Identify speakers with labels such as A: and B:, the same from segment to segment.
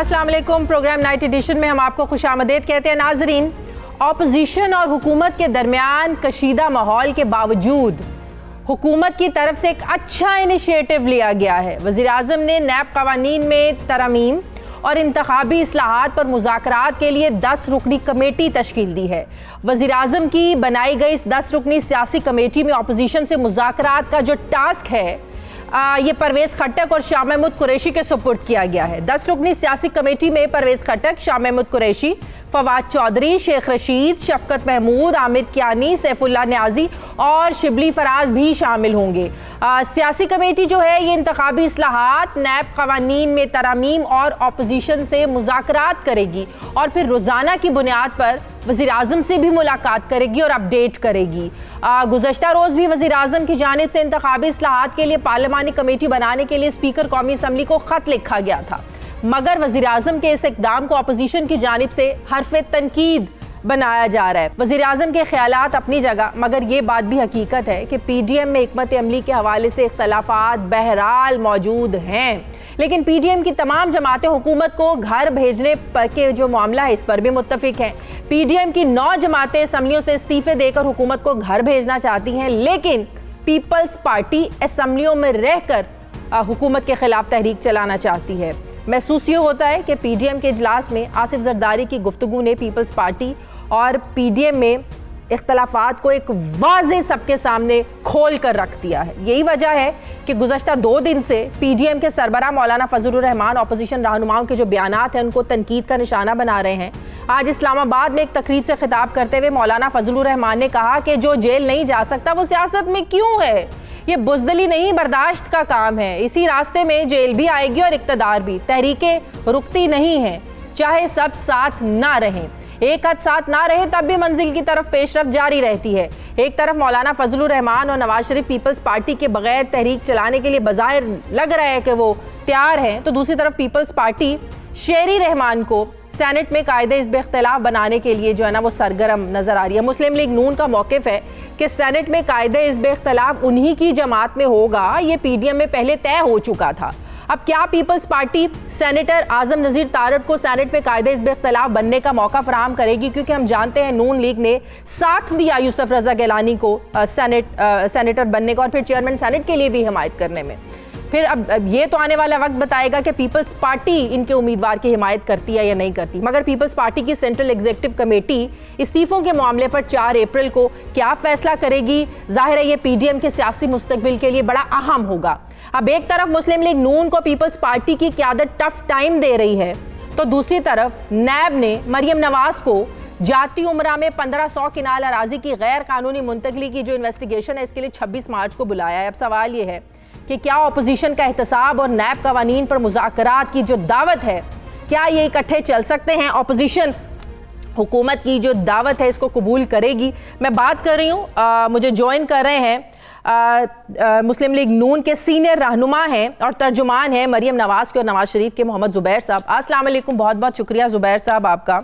A: अस्सलाम वालेकुम। Programme night addition में हम आपको खुशामदीद कहते हैं। नाजरीन, ऑपोजिशन और हुकूमत के दरमियान कशीदा माहौल के बावजूद हुकूमत की तरफ से एक अच्छा इनिशिएटिव लिया गया है। वज़ीर आज़म ने नैब कवानीन में तरमीम और इंतखाबी इस्लाहात पर मुज़ाकरात के लिए 10 रुकनी कमेटी तश्कील दी है। वज़ीर आज़म की बनाई गई इस 10 रुकनी सियासी कमेटी में अपोजिशन से मुज़ाकरात का जो टास्क है ये परवेज़ खट्टक और शाह महमूद कुरैशी के सुपुर्द किया गया है। 10 रुकनी सियासी कमेटी में परवेज़ खट्टक, शाह महमूद कुरैशी, फवाद चौधरी, शेख रशीद, शफकत महमूद, आमिर कियानी, सैफुल्लाह न्याजी और शिबली फराज भी शामिल होंगे। सियासी कमेटी जो है ये इंतखाबी इस्लाहात, नैब कवानीन में तरमीम और अपोजिशन से मुज़ाकरात करेगी और फिर रोज़ाना की बुनियाद पर वज़ीर आज़म से भी मुलाकात करेगी और अपडेट करेगी। गुज़श्ता रोज़ भी वज़ीर आज़म की जानिब से इंतखाबी इस्लाहात के लिए पार्लिमानी कमेटी बनाने के लिए स्पीकर कौमी असम्बली को ख़त लिखा गया था, मगर वज़ीर आज़म के इस इक़दाम को अपोजिशन की जानिब से हर्फ़े तनकीद बनाया जा रहा है। वज़ीर आज़म के ख़यालात अपनी जगह, मगर ये बात भी हकीकत है कि PDM में हिकमत अमली के हवाले से इख्तलाफात बहरहाल मौजूद हैं, लेकिन PDM की तमाम जमातें हुकूमत को घर भेजने के जो मामला है इस पर भी मुत्तफ़िक हैं। PDM की 9 जमातें असम्बलियों से इस्तीफ़े देकर हुकूमत को घर भेजना चाहती हैं, लेकिन पीपल्स पार्टी असम्बलियों में रहकर हुकूमत के ख़िलाफ़ तहरीक चलाना चाहती है। महसूस ये होता है कि PDM के इजलास में आसिफ जरदारी की गुफ्तगू ने पीपल्स पार्टी और PDM में इख्तलाफात को एक वाज़े सबके सामने खोल कर रख दिया है। यही वजह है कि गुज़श्ता 2 दिन से PDM के सरबराह मौलाना फजलुर रहमान अपोजिशन रहनुमाओं के जो बयानात हैं उनको तनकीद का निशाना बना रहे हैं। आज इस्लामाबाद में एक तकरीब से खिताब करते हुए मौलाना फजलुर रहमान ने कहा कि जो जेल नहीं जा सकता वो सियासत में क्यों है। ये बुज़दिली नहीं, बर्दाश्त का काम है। इसी रास्ते में जेल भी आएगी और इक़्तिदार भी। तहरीकें रुकती नहीं हैं, चाहे सब साथ ना रहें। एक हाथ साथ ना रहे तब भी मंजिल की तरफ पेशरफ जारी रहती है। एक तरफ मौलाना फजलुर रहमान और नवाज शरीफ पीपल्स पार्टी के बगैर तहरीक चलाने के लिए बज़ाहिर लग रहा है कि वो तैयार हैं, तो दूसरी तरफ पीपल्स पार्टी शेरी रहमान को सेनेट में कायदे इस इख्तिलाफ बनाने के लिए जो है ना वो सरगर्म नजर आ रही है। मुस्लिम लीग नून का मौक़िफ़ है कि सेनेट में कायदे इस इख्तिलाफ उन्हीं की जमात में होगा। ये PDM में पहले तय हो चुका था। अब क्या पीपल्स पार्टी सेनेटर आजम नज़ीर तारड़ को सेनेट में कायदे इस इख्तिलाफ बनने का मौका फराहम करेगी? क्योंकि हम जानते हैं नून लीग ने साथ दिया यूसुफ रज़ा गिलानी को सेनेटर बनने का और फिर चेयरमैन सेनेट के लिए भी हिमायत करने में। फिर अब ये तो आने वाला वक्त बताएगा कि पीपल्स पार्टी इनके उम्मीदवार की हिमायत करती है या नहीं करती। मगर पीपल्स पार्टी की सेंट्रल एग्जीक्यूटिव कमेटी इस्तीफ़ों के मामले पर 4 अप्रैल को क्या फैसला करेगी? जाहिर है ये PDM के सियासी मुस्तकबिल के लिए बड़ा अहम होगा। अब एक तरफ मुस्लिम लीग नून को पीपल्स पार्टी की क़यादत टफ टाइम दे रही है, तो दूसरी तरफ नैब ने मरियम नवाज को जाती उमरा में 1500 किनाल अराजी की गैर कानूनी मुंतकली की जो इन्वेस्टिगेशन है इसके लिए 26 मार्च को बुलाया है। अब सवाल ये है कि क्या अपोजिशन का एहतसाब और नैब कवानीन पर मुज़ाकरात की जो दावत है, क्या ये इकट्ठे चल सकते हैं? अपोजिशन हुकूमत की जो दावत है इसको कबूल करेगी? मैं बात कर रही हूँ, मुझे ज्वाइन कर रहे हैं मुस्लिम लीग नून के सीनियर रहनुमा हैं और तर्जुमान हैं मरियम नवाज के और नवाज शरीफ के, मोहम्मद ज़ुबैर साहब। अस्सलाम वालेकुम, बहुत बहुत शुक्रिया ज़ुबैर साहब आपका।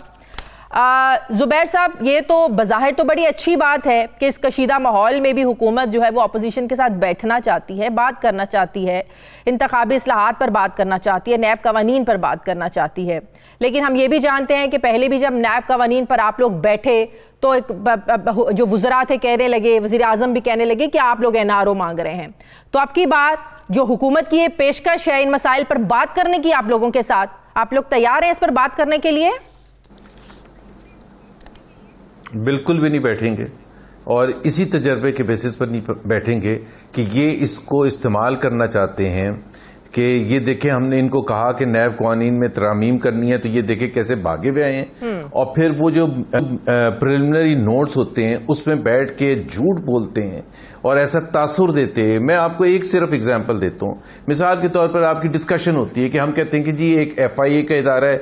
A: ज़ुबैर साहब, ये तो बज़ाहिर तो बड़ी अच्छी बात है कि इस कशीदा माहौल में भी हुकूमत जो है वो अपोजिशन के साथ बैठना चाहती है, बात करना चाहती है, इंतखाबी इस्लाहात पर बात करना चाहती है, नैब कवानीन पर बात करना चाहती है। लेकिन हम ये भी जानते हैं कि पहले भी जब नैब कवानीन पर आप लोग बैठे तो एक जो वज़रा थे कहने लगे, वज़ीर आज़म भी कहने लगे कि आप लोग NRO मांग रहे हैं। तो अब की बात जो हुकूमत की ये पेशकश है इन मसाइल पर बात करने की आप लोगों के साथ, आप लोग तैयार हैं इस पर बात करने के लिए?
B: बिल्कुल भी नहीं बैठेंगे और इसी तजर्बे के बेसिस पर नहीं बैठेंगे कि ये इसको इस्तेमाल करना चाहते हैं कि ये देखें हमने इनको कहा कि नैब कवानीन में तरमीम करनी है तो ये देखें कैसे भागे हुए आए हैं और फिर वो जो प्रिलिमिनरी नोट्स होते हैं उसमें बैठ के झूठ बोलते हैं और ऐसा तासुर देते हैं। मैं आपको एक सिर्फ एग्जांपल देता हूँ। मिसाल के तौर पर आपकी डिस्कशन होती है कि हम कहते हैं कि जी एक FIA का इदारा है,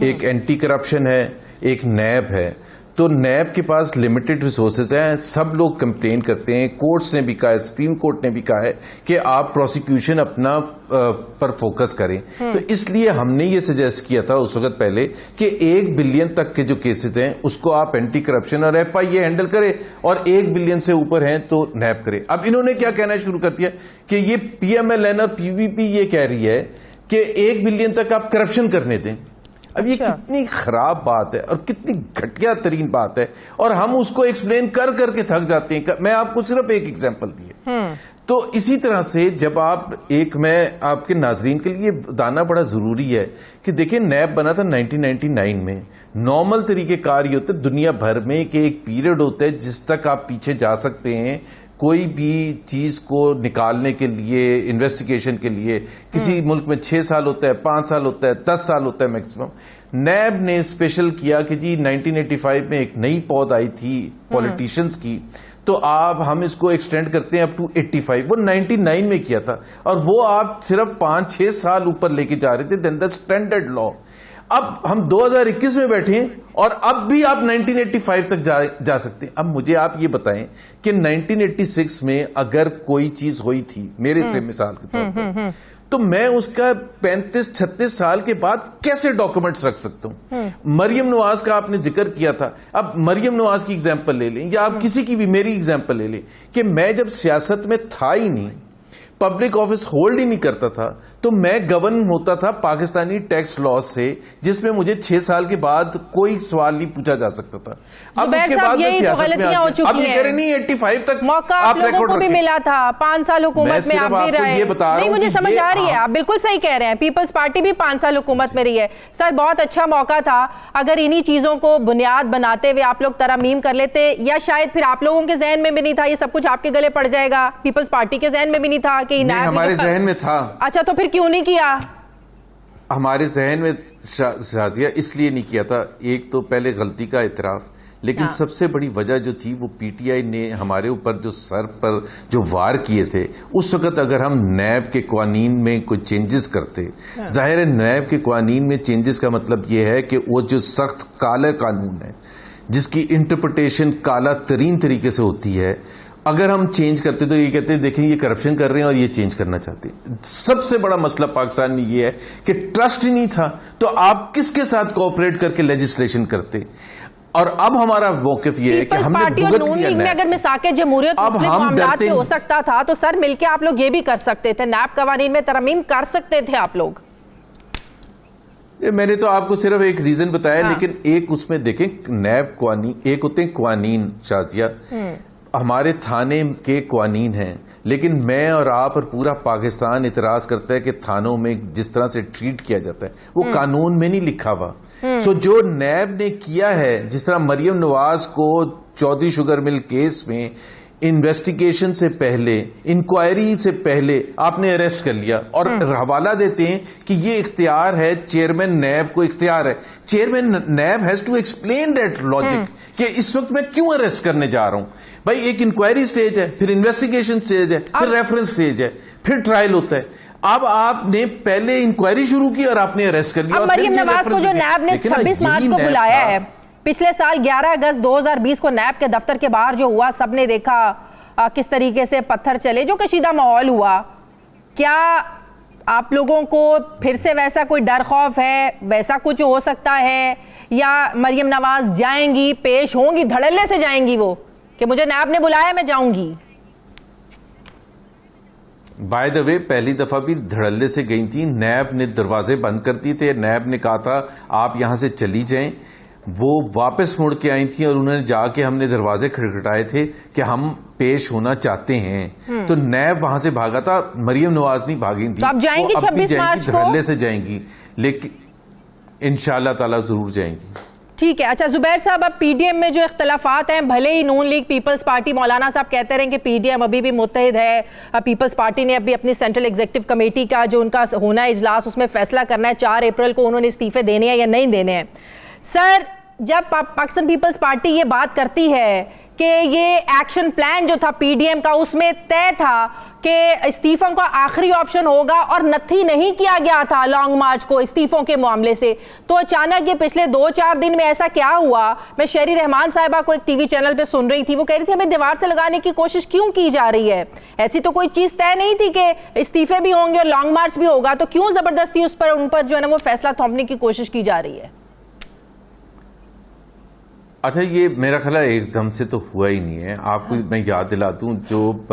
B: एक एंटी करप्शन है, एक नैब है। तो नैब के पास लिमिटेड रिसोर्सेज हैं, सब लोग कंप्लेन करते हैं, कोर्ट्स ने भी कहा है, सुप्रीम कोर्ट ने भी कहा है कि आप प्रोसिक्यूशन अपना पर फोकस करें। तो इसलिए हमने ये सजेस्ट किया था उस वक्त पहले कि 1 बिलियन तक के जो केसेस हैं उसको आप एंटी करप्शन और FIA हैंडल करें और 1 बिलियन से ऊपर हैं तो नैब करें। अब इन्होंने क्या कहना शुरू कर दिया कि ये PMLN और PVP ये कह रही है कि 1 बिलियन तक आप करप्शन करने दें। अब ये
A: अच्छा।
B: कितनी खराब बात है और कितनी घटिया तरीन बात है, और हम उसको एक्सप्लेन कर करके थक जाते हैं। मैं आपको सिर्फ एक एग्जांपल दिए। तो इसी तरह से जब मैं आपके नाजरीन के लिए बताना बड़ा जरूरी है कि देखिए, नैब बना था 1999 में। नॉर्मल तरीके कार ये होते दुनिया भर में कि एक पीरियड होता है जिस तक आप पीछे जा सकते हैं कोई भी चीज को निकालने के लिए, इन्वेस्टिगेशन के लिए। किसी मुल्क में 6 साल होता है, 5 साल होता है, 10 साल होता है मैक्सिमम। नैब ने स्पेशल किया कि जी 1985 में एक नई पौध आई थी पॉलिटिशियंस की, तो हम इसको एक्सटेंड करते हैं अप टू 85। वो 99 में किया था, और वो आप सिर्फ 5-6 साल ऊपर लेके जा रहे थे देन द स्टैंडर्ड लॉ। अब हम 2021 में बैठे हैं और अब भी आप 1985 तक जा सकते हैं। अब मुझे आप ये बताएं कि 1986 में अगर कोई चीज हुई थी मेरे से मिसाल के तौर पर, तो मैं उसका 35-36 साल के बाद कैसे डॉक्यूमेंट्स रख सकता हूं? मरियम नवाज का आपने जिक्र किया था। अब मरियम नवाज की एग्जांपल ले लें, या आप किसी की भी मेरी एग्जांपल ले लें कि मैं जब सियासत में था ही नहीं, पब्लिक ऑफिस होल्ड ही नहीं करता था, तो मैं गवर्न होता था पाकिस्तानी टैक्स लॉ से, जिसमें मुझे 6 साल के बाद कोई सवाल नहीं पूछा जा सकता था। अब उसके बाद मैं सियासत में आ गया। अब ये कह रहे नहीं 85 तक
A: मौका आप लोगों को भी मिला था, 5 साल हुकूमत में आप भी रहे। नहीं, मुझे समझ आ रही है, आप बिल्कुल सही कह रहे हैं। पीपल्स पार्टी भी 5 साल हुकूमत में रही है। सर, बहुत अच्छा मौका था। अगर इन्हीं चीजों को बुनियाद बनाते हुए आप लोग तरमीम कर लेते, या शायद फिर आप लोगों के जहन में भी नहीं था ये सब कुछ आपके गले पड़ जाएगा, पीपल्स पार्टी के जहन में भी नहीं था कि
B: हमारे जहन में था।
A: अच्छा, तो फिर क्यों नहीं किया?
B: हमारे जहन में शाजिया इसलिए नहीं किया था, एक तो पहले गलती का इतराफ, लेकिन सबसे बड़ी वजह जो थी वो पीटीआई ने हमारे ऊपर जो सर पर जो वार किए थे, उस वक्त अगर हम नैब के कानून में कोई चेंजेस करते, जाहिर है नैब के कानून में चेंजेस का मतलब ये है कि वो जो सख्त काला कानून है जिसकी इंटरप्रिटेशन काला तरीन तरीके से होती है, अगर हम चेंज करते तो ये कहते हैं देखें ये करप्शन कर रहे हैं और ये चेंज करना चाहते हैं। सबसे बड़ा मसला पाकिस्तान में ये है कि ट्रस्ट ही नहीं था, तो आप किसके साथ कोऑपरेट करके लेजिस्लेशन करते? और अब हमारा मौकिफ ये है कि हमने भुगत लिया नैब।
A: अगर मिसाके जमहूरियत मुस्लिम मामलात पे हो सकता था तो सर मिलके आप लोग ये भी कर सकते थे, नैब कवानीन में तरमीम कर सकते थे आप लोग।
B: मैंने तो आपको सिर्फ एक रीजन बताया, लेकिन एक उसमें देखें नैब कानून, एक होते हैं कानून शाजिया, हमारे थाने के कानून हैं, लेकिन मैं और आप और पूरा पाकिस्तान इतराज करता है कि थानों में जिस तरह से ट्रीट किया जाता है वो कानून में नहीं लिखा हुआ। सो जो नैब ने किया है, जिस तरह मरियम नवाज को चौधरी शुगर मिल केस में इन्वेस्टिगेशन से पहले, इंक्वायरी से पहले आपने अरेस्ट कर लिया और हवाला देते हैं कि ये इख्तियार है चेयरमैन नैब को, इख्तियार है chairman NAB has to explain that logic कि इस वक्त मैं क्यों अरेस्ट करने जा रहा हूं। भाई एक इंक्वायरी स्टेज है, फिर इन्वेस्टिगेशन स्टेज है, फिर रेफरेंस स्टेज है, फिर ट्रायल होता है। अब आपने पहले इंक्वायरी शुरू की और आपने अरेस्ट कर लिया।
A: मरियम नवाज को जो नैब ने 26 मार्च को बुलाया है, पिछले साल 11 अगस्त 2020 को नैब के दफ्तर के बाहर जो हुआ सबने देखा, किस तरीके से पत्थर चले, जो कशीदा माहौल हुआ, क्या आप लोगों को फिर से वैसा कोई डर खौफ है, वैसा कुछ हो सकता है, या मरियम नवाज जाएंगी, पेश होंगी, धड़ल्ले से जाएंगी वो कि मुझे नैब ने बुलाया मैं जाऊंगी?
B: बाय द वे पहली दफा भी धड़ल्ले से गई थी, नैब ने दरवाजे बंद कर दिए थे, नैब ने कहा था आप यहां से चली जाएं, वो वापस मुड़ के आई थी और उन्होंने जाके हमने दरवाजे खटखटाए थे कि हम पेश होना चाहते हैं, तो नैब वहां से भागा था, मरियम नवाज नहीं भागी थी।
A: तो आप जाएंगी 26 मार्च को?
B: धड़ल्ले से जाएंगी, लेकिन इंशाल्लाह ताला जरूर जाएंगी।
A: ठीक है। अच्छा जुबैर साहब, अब पीडीएम में जो इख्तलाफात हैं, भले ही नून लीग पीपल्स पार्टी, मौलाना साहब कहते रहे कि पीडीएम अभी भी मुत्तहिद है, पीपल्स पार्टी ने अभी अपनी सेंट्रल एग्जीक्यूटिव कमेटी का जो उनका होना है इजलास, उसमें फैसला करना है 4 अप्रैल को उन्होंने इस्तीफे देने हैं या नहीं देने हैं। सर, जब पाकिस्तान पीपल्स पार्टी ये बात करती है कि ये एक्शन प्लान जो था पीडीएम का, उसमें तय था कि इस्तीफों का आखिरी ऑप्शन होगा और नथी नहीं किया गया था लॉन्ग मार्च को इस्तीफों के मामले से, तो अचानक ये पिछले 2-4 दिन में ऐसा क्या हुआ? मैं शेरी रहमान साहिबा को एक टीवी चैनल पे सुन रही थी, वो कह रही थी हमें दीवार से लगाने की कोशिश क्यों की जा रही है, ऐसी तो कोई चीज तय नहीं थी कि इस्तीफे भी होंगे और लॉन्ग मार्च भी होगा, तो क्यों जबरदस्ती उन पर जो है ना वो फैसला थोपने की कोशिश की जा रही है?
B: अच्छा, ये मेरा ख्याल एकदम से तो हुआ ही नहीं है। आपको मैं याद दिला दूं, जो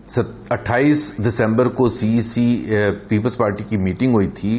B: 28 दिसंबर को सीईसी पीपल्स पार्टी की मीटिंग हुई थी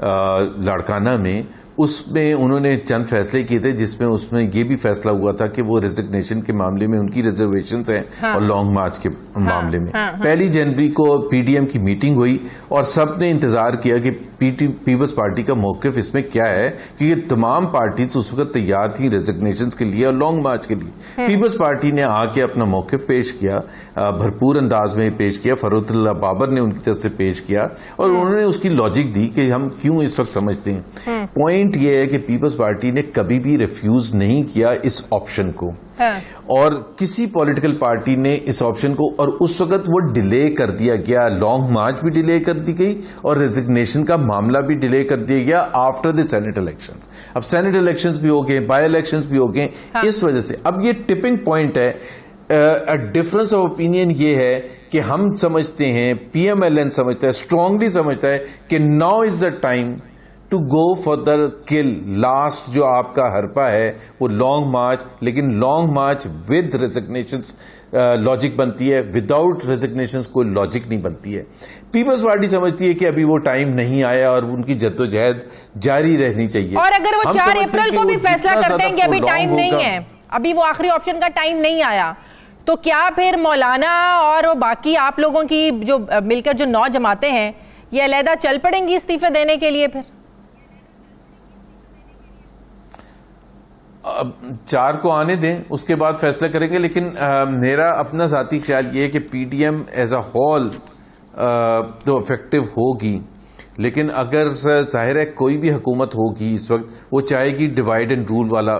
B: लाड़काना में। उसमें उन्होंने चंद फैसले किए थे, जिसमें उसमें ये भी फैसला हुआ था कि वो रेजिग्नेशन के मामले में उनकी रिजर्वेशंस हैं। हाँ। और लॉन्ग मार्च के मामले में 1 जनवरी को पीडीएम की मीटिंग हुई और सबने इंतजार किया कि पीपल्स पार्टी का मौकिफ इसमें क्या है, क्योंकि तमाम पार्टीज उस वक्त तैयार थी रेजिग्नेशंस के लिए और लॉन्ग मार्च के लिए। पीपल्स पार्टी ने आके अपना मौकिफ पेश किया, भरपूर अंदाज में पेश किया। फरूखुल्लाह बाबर ने उनकी तरफ से पेश किया और उन्होंने उसकी लॉजिक दी कि हम क्यों इस वक्त समझते हैं। पॉइंट ये है कि पीपल्स पार्टी ने कभी भी रिफ्यूज नहीं किया इस ऑप्शन को। हाँ। और किसी पॉलिटिकल पार्टी ने इस ऑप्शन को, और उस वक्त वो डिले कर दिया गया, लॉन्ग मार्च भी डिले कर दी गई और रेजिग्नेशन का मामला भी डिले कर दिया गया आफ्टर द सेनेट इलेक्शंस। अब सेनेट इलेक्शंस भी हो गए, बाय इलेक्शंस भी हो गए। हाँ। इस वजह से अब ये टिपिंग पॉइंट है। डिफरेंस ऑफ ओपिनियन ये है कि हम समझते हैं, पीएमएलएन समझता है, स्ट्रांगली समझता है कि now is the time to go for the kill. Last जो आपका हरपा है वो लॉन्ग मार्च, लेकिन long march with resignations logic बनती है, विदाउट रेजिग्नेशंस कोई लॉजिक नहीं बनती है। पीपल्स पार्टी समझती है कि अभी वो टाइम नहीं आया और उनकी जद्दोजहद जारी रहनी चाहिए।
A: और अगर वो 4 अप्रैल को भी फैसला करते हैं कि अभी टाइम नहीं है, अभी वो आखिरी ऑप्शन का टाइम नहीं आया, तो क्या फिर मौलाना और बाकी आप लोगों की जो मिलकर जो 9 जमातें हैं ये अलहदा चल पड़ेंगी इस्तीफे देने के लिए? फिर
B: अब 4 को आने दें, उसके बाद फैसला करेंगे। लेकिन मेरा अपना ज़ाती ख्याल ये है कि पीडीएम एज अ होल तो इफेक्टिव होगी, लेकिन अगर जाहिर है कोई भी हुकूमत होगी इस वक्त, वो चाहेगी डिवाइड एंड रूल वाला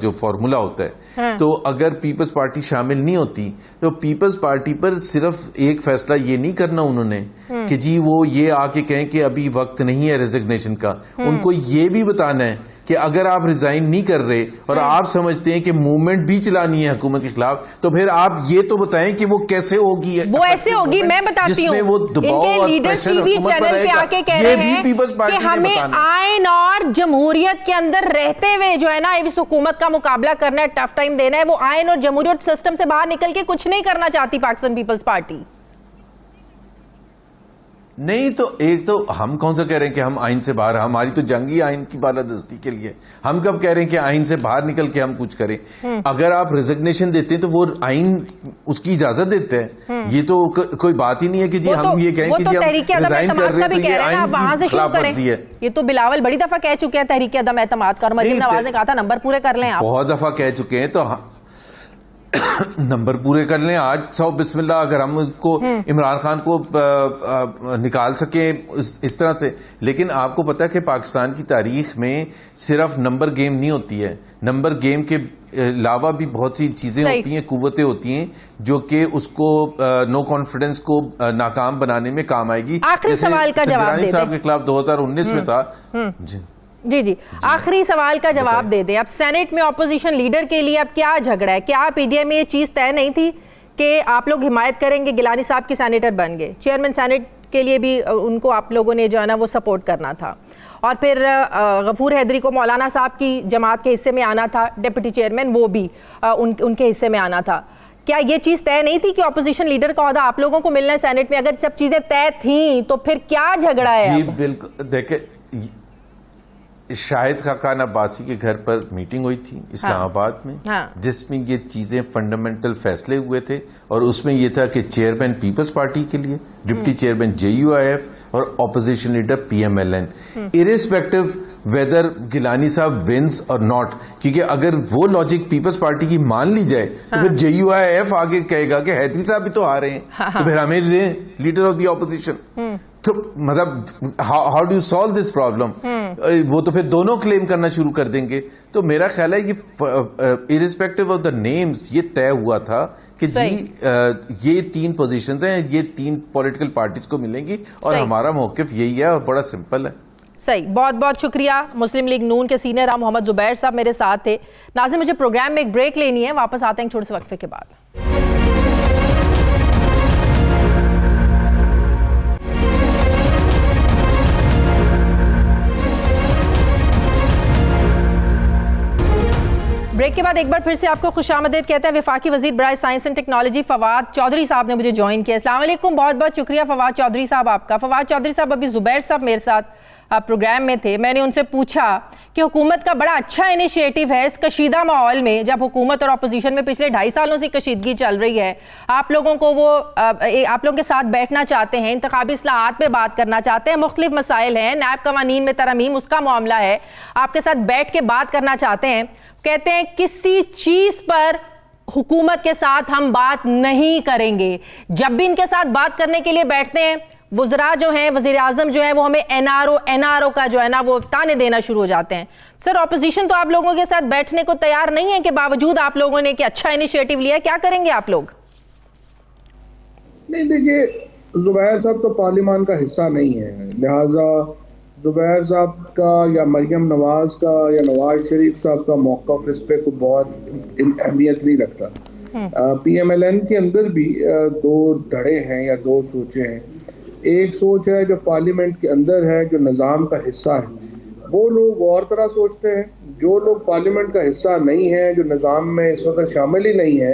B: जो फॉर्मूला होता है। हाँ। तो अगर पीपल्स पार्टी शामिल नहीं होती तो पीपल्स पार्टी पर सिर्फ एक फैसला ये नहीं करना उन्होंने कि जी वो ये आके कहें कि अभी वक्त नहीं है रेजिग्नेशन का। उनको ये भी बताना है कि अगर आप रिजाइन नहीं कर रहे और आप समझते हैं कि मूवमेंट भी चलानी है हुकूमत के खिलाफ, तो फिर आप ये तो बताएं कि वो कैसे होगी।
A: वो ऐसे होगी, मैं बताती हूँ।
B: वो दबाव और प्रेशर हुकूमत पर रहेगा,
A: ये भी पीपल्स पार्टी ने हमें आइन और जमहूरियत के अंदर रहते हुए जो है ना इस हुकूमत का मुकाबला करना है, टफ टाइम देना है। वो आइन और जमहूरियत सिस्टम से बाहर निकल के कुछ नहीं करना चाहती पाकिस्तान पीपल्स पार्टी।
B: नहीं तो एक तो हम कौन सा कह रहे हैं कि हम आइन से बाहर, हमारी तो जंगी आइन की बालादस्ती के लिए। हम कब कह रहे हैं कि आइन से बाहर निकल के हम कुछ करें? अगर आप रेजिग्नेशन देते हैं तो वो आइन उसकी इजाजत देते हैं। ये तो कोई बात ही नहीं है कि जी हम ये कहें कि जी हम रिजाइन कर रहे हैं तो ये आइन की खिलाफवर्जी है।
A: ये तो बिलावल बड़ी दफा कह चुके हैं, तहरीक अदम एतमाद का, और मरीम नवाज ने कहा था नंबर पूरे कर लें आप।
B: बहुत दफा कह चुके हैं, तो नंबर पूरे कर लें। आज 100 बिस्मिल्लाह, अगर हम उसको इमरान खान को निकाल सके इस तरह से। लेकिन आपको पता है कि पाकिस्तान की तारीख में सिर्फ नंबर गेम नहीं होती है, नंबर गेम के अलावा भी बहुत सी चीजें होती हैं, कुव्वतें होती हैं जो कि उसको नो कॉन्फिडेंस को नाकाम बनाने में काम आएगी।
A: आखिरी सवाल का जवाब दे
B: साहब के खिलाफ 2019 में था।
A: जी आखिरी सवाल का जवाब दे दें। अब सेनेट में ऑपोजिशन लीडर के लिए अब क्या झगड़ा है? क्या पीडीएम में ये चीज तय नहीं थी कि आप लोग हिमायत करेंगे? गिलानी साहब की सेनेटर बन गए, चेयरमैन सेनेट के लिए भी उनको आप लोगों ने जो है ना वो सपोर्ट करना था, और फिर गफूर हैदरी को मौलाना साहब की जमात के हिस्से में आना था, डिप्टी चेयरमैन, वो भी उनके हिस्से में आना था। क्या ये चीज तय नहीं थी कि ऑपोजिशन लीडर का ओहदा आप लोगों को मिलना है सेनेट में? अगर सब चीजें तय थी तो फिर क्या झगड़ा है?
B: जी बिल्कुल, देखे शाहिद खाकान अब्बासी के घर पर मीटिंग हुई थी इस्लामाबाद में, जिसमें ये चीजें फंडामेंटल फैसले हुए थे, और उसमें ये था कि चेयरमैन पीपल्स पार्टी के लिए, डिप्टी चेयरमैन जेयूआईएफ और opposition leader PMLN, irrespective whether Gilani साहब विंस और नॉट। क्योंकि अगर वो लॉजिक पीपल्स पार्टी की मान ली जाए तो फिर जेयूआईएफ आगे कहेगा कि हैदरी साहब भी तो आ रहे हैं, तो फिर हमें लीडर ऑफ द ऑपोजिशन। तो मतलब how do you solve this problem? वो तो फिर दोनों क्लेम करना शुरू कर देंगे। तो मेरा ख्याल है कि इरिस्पेक्टिव ऑफ द नेम्स ये तय हुआ था कि जी ये 3 पोजीशंस हैं, ये 3 पॉलिटिकल पार्टीज को मिलेंगी, और हमारा मौकिफ यही है और बड़ा सिंपल है।
A: सही, बहुत बहुत शुक्रिया। मुस्लिम लीग नून के सीनियर राम मोहम्मद जुबैर साहब मेरे साथ थे। नाज़रीन, मुझे प्रोग्राम में एक ब्रेक लेनी है, वापस आते हैं छोटे से वक्फे के बाद। ब्रेक के बाद एक बार फिर से आपको खुशामदीद कहते हैं वफाकी वजीर बराए science and technology Fawad Chaudhry sahab ने मुझे ज्वाइन किया। अस्सलाम वालेकुम, बहुत बहुत शुक्रिया फवाद चौधरी साहब आपका। फवाद चौधरी साहब, अभी जुबैर साहब मेरे साथ प्रोग्राम में थे, मैंने उनसे पूछा कि हुकूमत का बड़ा अच्छा इनिशिएटिव है इस कशीदा माहौल में, जब हुकूमत और अपोजिशन में पिछले 2.5 सालों से कशीदगी चल रही है, आप लोगों को वो आप लोगों के साथ बैठना चाहते हैं, इंतखाबी इस्लाहात पे बात करना चाहते हैं, मुख्तलिफ मसाइल हैं, नैब कवानीन में तरमीम उसका मामला है, आपके साथ बैठ के बात करना चाहते हैं। कहते हैं किसी चीज़ पर हुकूमत के साथ हम बात नहीं करेंगे। जब भी इनके साथ बात करने के लिए बैठते हैं, वज़रा जो हैं, वज़ीर आज़म जो है, वो हमें एनआरओ का जो है ना वो ताने देना शुरू हो जाते हैं। सर, ऑपोजिशन तो आप लोगों के साथ बैठने को तैयार नहीं है, कि बावजूद आप लोगों ने कि अच्छा इनिशिएटिव लिया, क्या करेंगे आप लोग?
C: नहीं, देखिए, जुबैर साहब तो पार्लियामान का हिस्सा नहीं है, लिहाजा जुबैर साहब का या मरियम नवाज का या नवाज शरीफ साहब का मौक़िफ़ इस पर कोई बहुत अहमियत नहीं रखता। PMLN के अंदर भी दो धड़े हैं या दो सोचें हैं। एक सोच है जो पार्लियामेंट के अंदर है, जो निज़ाम का हिस्सा है, वो लोग और तरह सोचते हैं। जो लोग पार्लियामेंट का हिस्सा नहीं है, जो निज़ाम में इस वक्त शामिल ही नहीं है,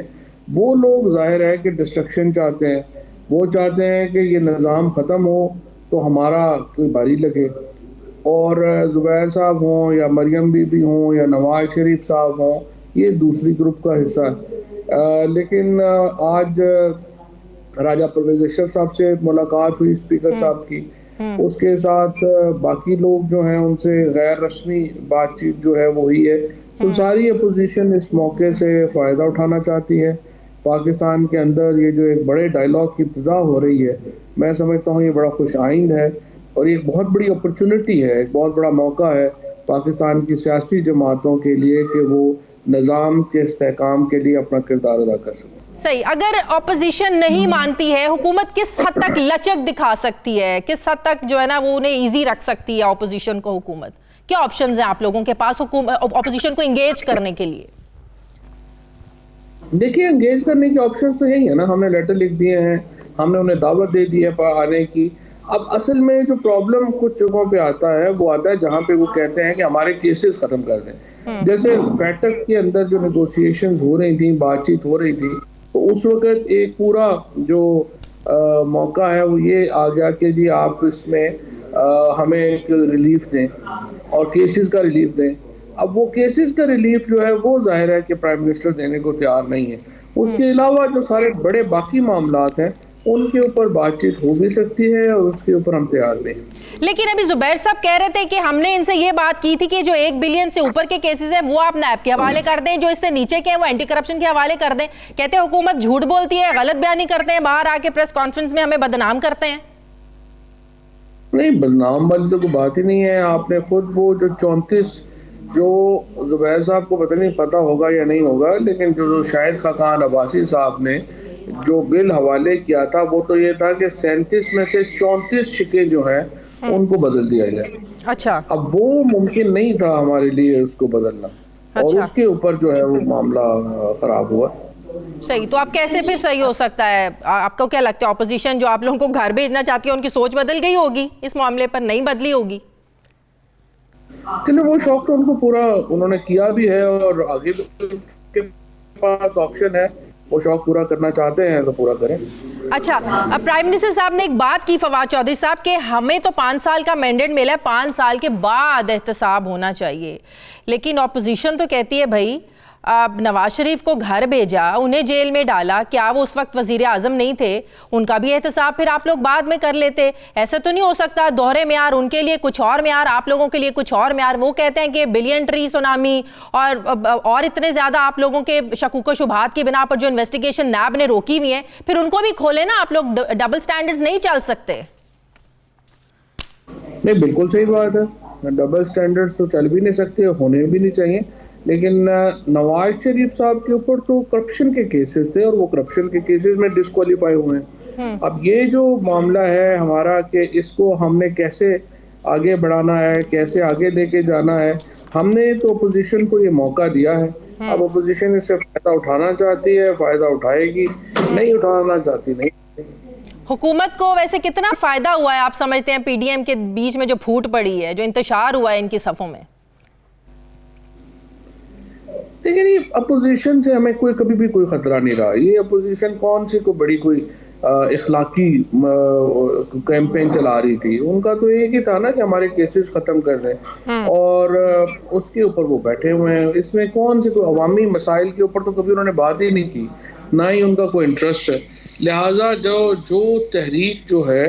C: वो लोग ज़ाहिर है कि डिस्ट्रक्शन चाहते हैं। वो चाहते हैं कि ये निज़ाम ख़त्म हो तो हमारा कोई बारी लगे। और जुबैर साहब हों या मरियम बीबी हों या नवाज शरीफ साहब हों, ये दूसरी ग्रुप का हिस्सा है। लेकिन आज राजा परवेज़ अशरफ साहब से मुलाकात हुई, स्पीकर साहब की, उसके साथ बाकी लोग जो हैं उनसे गैर रस्मी बातचीत जो है वो हुई है। तो सारी अपोजिशन इस मौके से फ़ायदा उठाना चाहती है। पाकिस्तान के अंदर ये जो एक बड़े डायलॉग की इब्तिदा हो रही है, मैं समझता हूँ ये बड़ा खुश आइंद है और एक बहुत बड़ी अपॉर्चुनिटी है, एक बहुत बड़ा मौका है पाकिस्तान की सियासी जमातों के लिए कि वो निज़ाम के इस्तेहकाम के लिए अपना किरदार अदा कर सकें।
A: सही। अगर ऑपोजिशन नहीं मानती है, हुकूमत किस हद तक लचक दिखा सकती है, किस हद तक जो है ना वो उन्हें ईजी रख सकती है ऑपोजिशन को? हुकूमत क्या ऑप्शंस हैं आप लोगों के पास ऑपोजिशन को इंगेज करने के लिए?
C: देखिए, इंगेज करने के ऑप्शन तो यही है ना, हमने लेटर लिख दिए हैं, हमने उन्हें दावत दे दी है आने की। अब असल में जो प्रॉब्लम कुछ जगहों पे आता है, वो आता है जहाँ पे वो कहते हैं कि हमारे केसेस खत्म कर दें। जैसे बैठक के अंदर जो नेगोशिएशंस हो रही थी, बातचीत हो रही थी, तो उस वक्त एक पूरा जो मौका है वो ये आ गया कि जी आप इसमें हमें एक रिलीफ दें और केसेस का रिलीफ दें। अब वो केसेस का रिलीफ जो है वो जाहिर है कि प्राइम मिनिस्टर देने को तैयार नहीं है। उसके अलावा जो सारे बड़े बाकी मामलात हैं उनके ऊपर बातचीत हो भी सकती है और उसके ऊपर हम तैयार नहीं।
A: लेकिन अभी जुबैर साहब कह रहे थे कि हमने इनसे ये बात की थी कि जो 1 बिलियन से ऊपर के केसेस हैं वो आप नैब के हवाले कर दें, जो इससे नीचे के हैं वो एंटी करप्शन के हवाले कर दें। कहते हैं हुकूमत झूठ बोलती है, गलत बयानी करते हैं, बाहर आके प्रेस कॉन्फ्रेंस में हमें बदनाम करते हैं।
C: नहीं, बदनाम वाली तो कोई बात ही नहीं है। आपने खुद वो जो 34 जो जुबैर साहब को पता नहीं पता होगा या नहीं होगा, लेकिन जो शाहिद खाकान अब्बासी साहब ने जो बिल हवाले किया था वो तो ये था कि 37 में से 34 शिकें जो हैं उनको बदल दिया जाए।
A: अच्छा।
C: अब वो मुमकिन नहीं था हमारे लिए उसको बदलना। अच्छा। और उसके ऊपर जो है वो मामला खराब हुआ।
A: सही। तो अब कैसे फिर सही हो सकता है? आपको क्या लगता है ऑपोजिशन जो आप लोगों को घर भेजना चाहती है, उनकी सोच बदल गई होगी इस मामले पर, नहीं बदली होगी?
C: वो शौक तो उनको पूरा उन्होंने किया भी है और आगे के पास ऑप्शन है, वो शौक पूरा करना चाहते हैं तो पूरा करें।
A: अच्छा, अब प्राइम मिनिस्टर साहब ने एक बात की फवाद चौधरी साहब के हमें तो 5 साल का मैंडेट मिला है, 5 साल के बाद एहतसाब होना चाहिए, लेकिन ऑपोजिशन तो कहती है भाई अब नवाज शरीफ को घर भेजा, उन्हें जेल में डाला, क्या वो उस वक्त वजीर आजम नहीं थे? उनका भी एहतसाब फिर आप लोग बाद में कर लेते। ऐसा तो नहीं हो सकता दोहरे म्यार, उनके लिए कुछ और म्यार, आप लोगों के लिए कुछ और म्यार। वो कहते हैं कि बिलियन ट्री सुनामी और इतने ज़्यादा आप लोगों के शकूक व शुबहात की बिना पर जो इन्वेस्टिगेशन नैब ने रोकी हुई है, फिर उनको भी खोले ना। आप लोग डबल स्टैंडर्ड्स नहीं चल सकते।
C: नहीं, बिल्कुल सही बात है, डबल स्टैंडर्ड्स तो चल भी नहीं सकते, होने भी नहीं चाहिए। लेकिन नवाज शरीफ साहब के ऊपर तो करप्शन के केसेस थे और वो करप्शन के केसेस में डिस्क्वालीफाई हुए हैं। अब ये जो मामला है हमारा कि इसको हमने कैसे आगे बढ़ाना है, कैसे आगे लेके जाना है, हमने तो अपोजिशन को ये मौका दिया है। अब अपोजिशन इससे फायदा उठाना चाहती है, फायदा उठाएगी, नहीं उठाना चाहती नहीं।
A: हुकूमत को वैसे कितना फायदा हुआ है आप समझते हैं पीडीएम के बीच में जो फूट पड़ी है, जो इंतशार हुआ है इनकी सफ़ों में?
C: लेकिन ये अपोजिशन से हमें कोई कभी भी कोई खतरा नहीं रहा। ये अपोजिशन कौन सी कोई बड़ी कोई इखलाकी कैंपेन चला रही थी। उनका तो एक ही था ना कि हमारे केसेस खत्म कर दें, और उसके ऊपर वो बैठे हुए हैं। इसमें कौन सी कोई अवामी मसाइल के ऊपर तो कभी उन्होंने बात ही नहीं की, ना ही उनका कोई इंटरेस्ट है। लिहाजा जो तहरीक जो है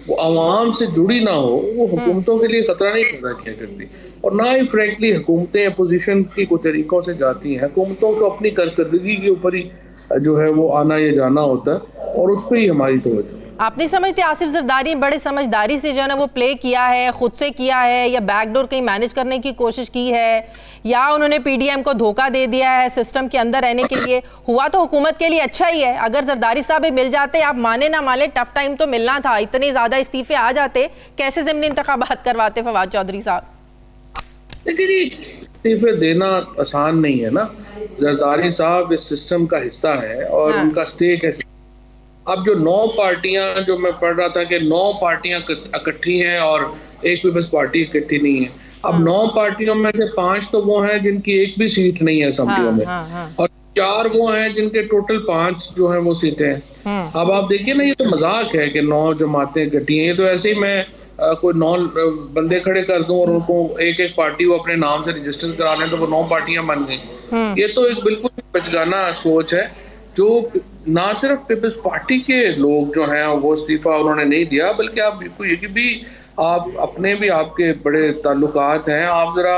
C: वो आवाम से जुड़ी ना हो, वो हुकूमतों के लिए खतरा नहीं पैदा किया करती, और ना ही फ्रेंकली हुकूमतें अपोजिशन की कोई तरीकों से जाती हैं। हुकूमतों को अपनी कारकर्दगी के ऊपर ही जो है वो आना या जाना होता है, और उस पर ही हमारी तवज्जो।
A: आप नहीं समझते आसिफ जरदारी बड़े समझदारी से जो है ना वो प्ले किया है, खुद से किया है, या बैकडोर कहीं मैनेज करने की कोशिश की है, या उन्होंने पीडीएम को धोखा दे दिया है सिस्टम के अंदर रहने के लिए? हुआ तो हुकूमत के लिए अच्छा ही है। अगर जरदारी साहब मिल जाते, आप माने ना माने, टफ टाइम तो मिलना था, इतने ज्यादा इस्तीफे आ जाते, कैसे ज़िमनी इंतखाबात करवाते फवाद चौधरी साहब?
C: लेकिन इस्तीफे देना आसान नहीं है ना। जरदारी साहब इस सिस्टम का हिस्सा है और उनका स्टेक है। अब जो 9 पार्टियां, जो मैं पढ़ रहा था कि 9 पार्टियां इकट्ठी हैं और एक पीपल्स पार्टी इकट्ठी नहीं है। अब 9 पार्टियों में से 5 तो वो हैं जिनकी एक भी सीट नहीं है असेंबलियों में, और 4 वो हैं जिनके टोटल 5 जो हैं वो सीटें हैं। अब आप देखिए ना, ये तो मजाक है कि 9 जमातें इकट्ठी हैं। ये तो ऐसे ही मैं कोई 9 बंदे खड़े कर दूं और उनको एक एक पार्टी वो अपने नाम से रजिस्टर करा लें तो वो 9 पार्टियां बन गई। ये तो एक बिल्कुल बचगाना सोच है, जो ना सिर्फ पीपल्स पार्टी के लोग जो हैं वो इस्तीफा उन्होंने नहीं दिया, बल्कि आप ये भी आप अपने भी आपके बड़े ताल्लुकात हैं। आप जरा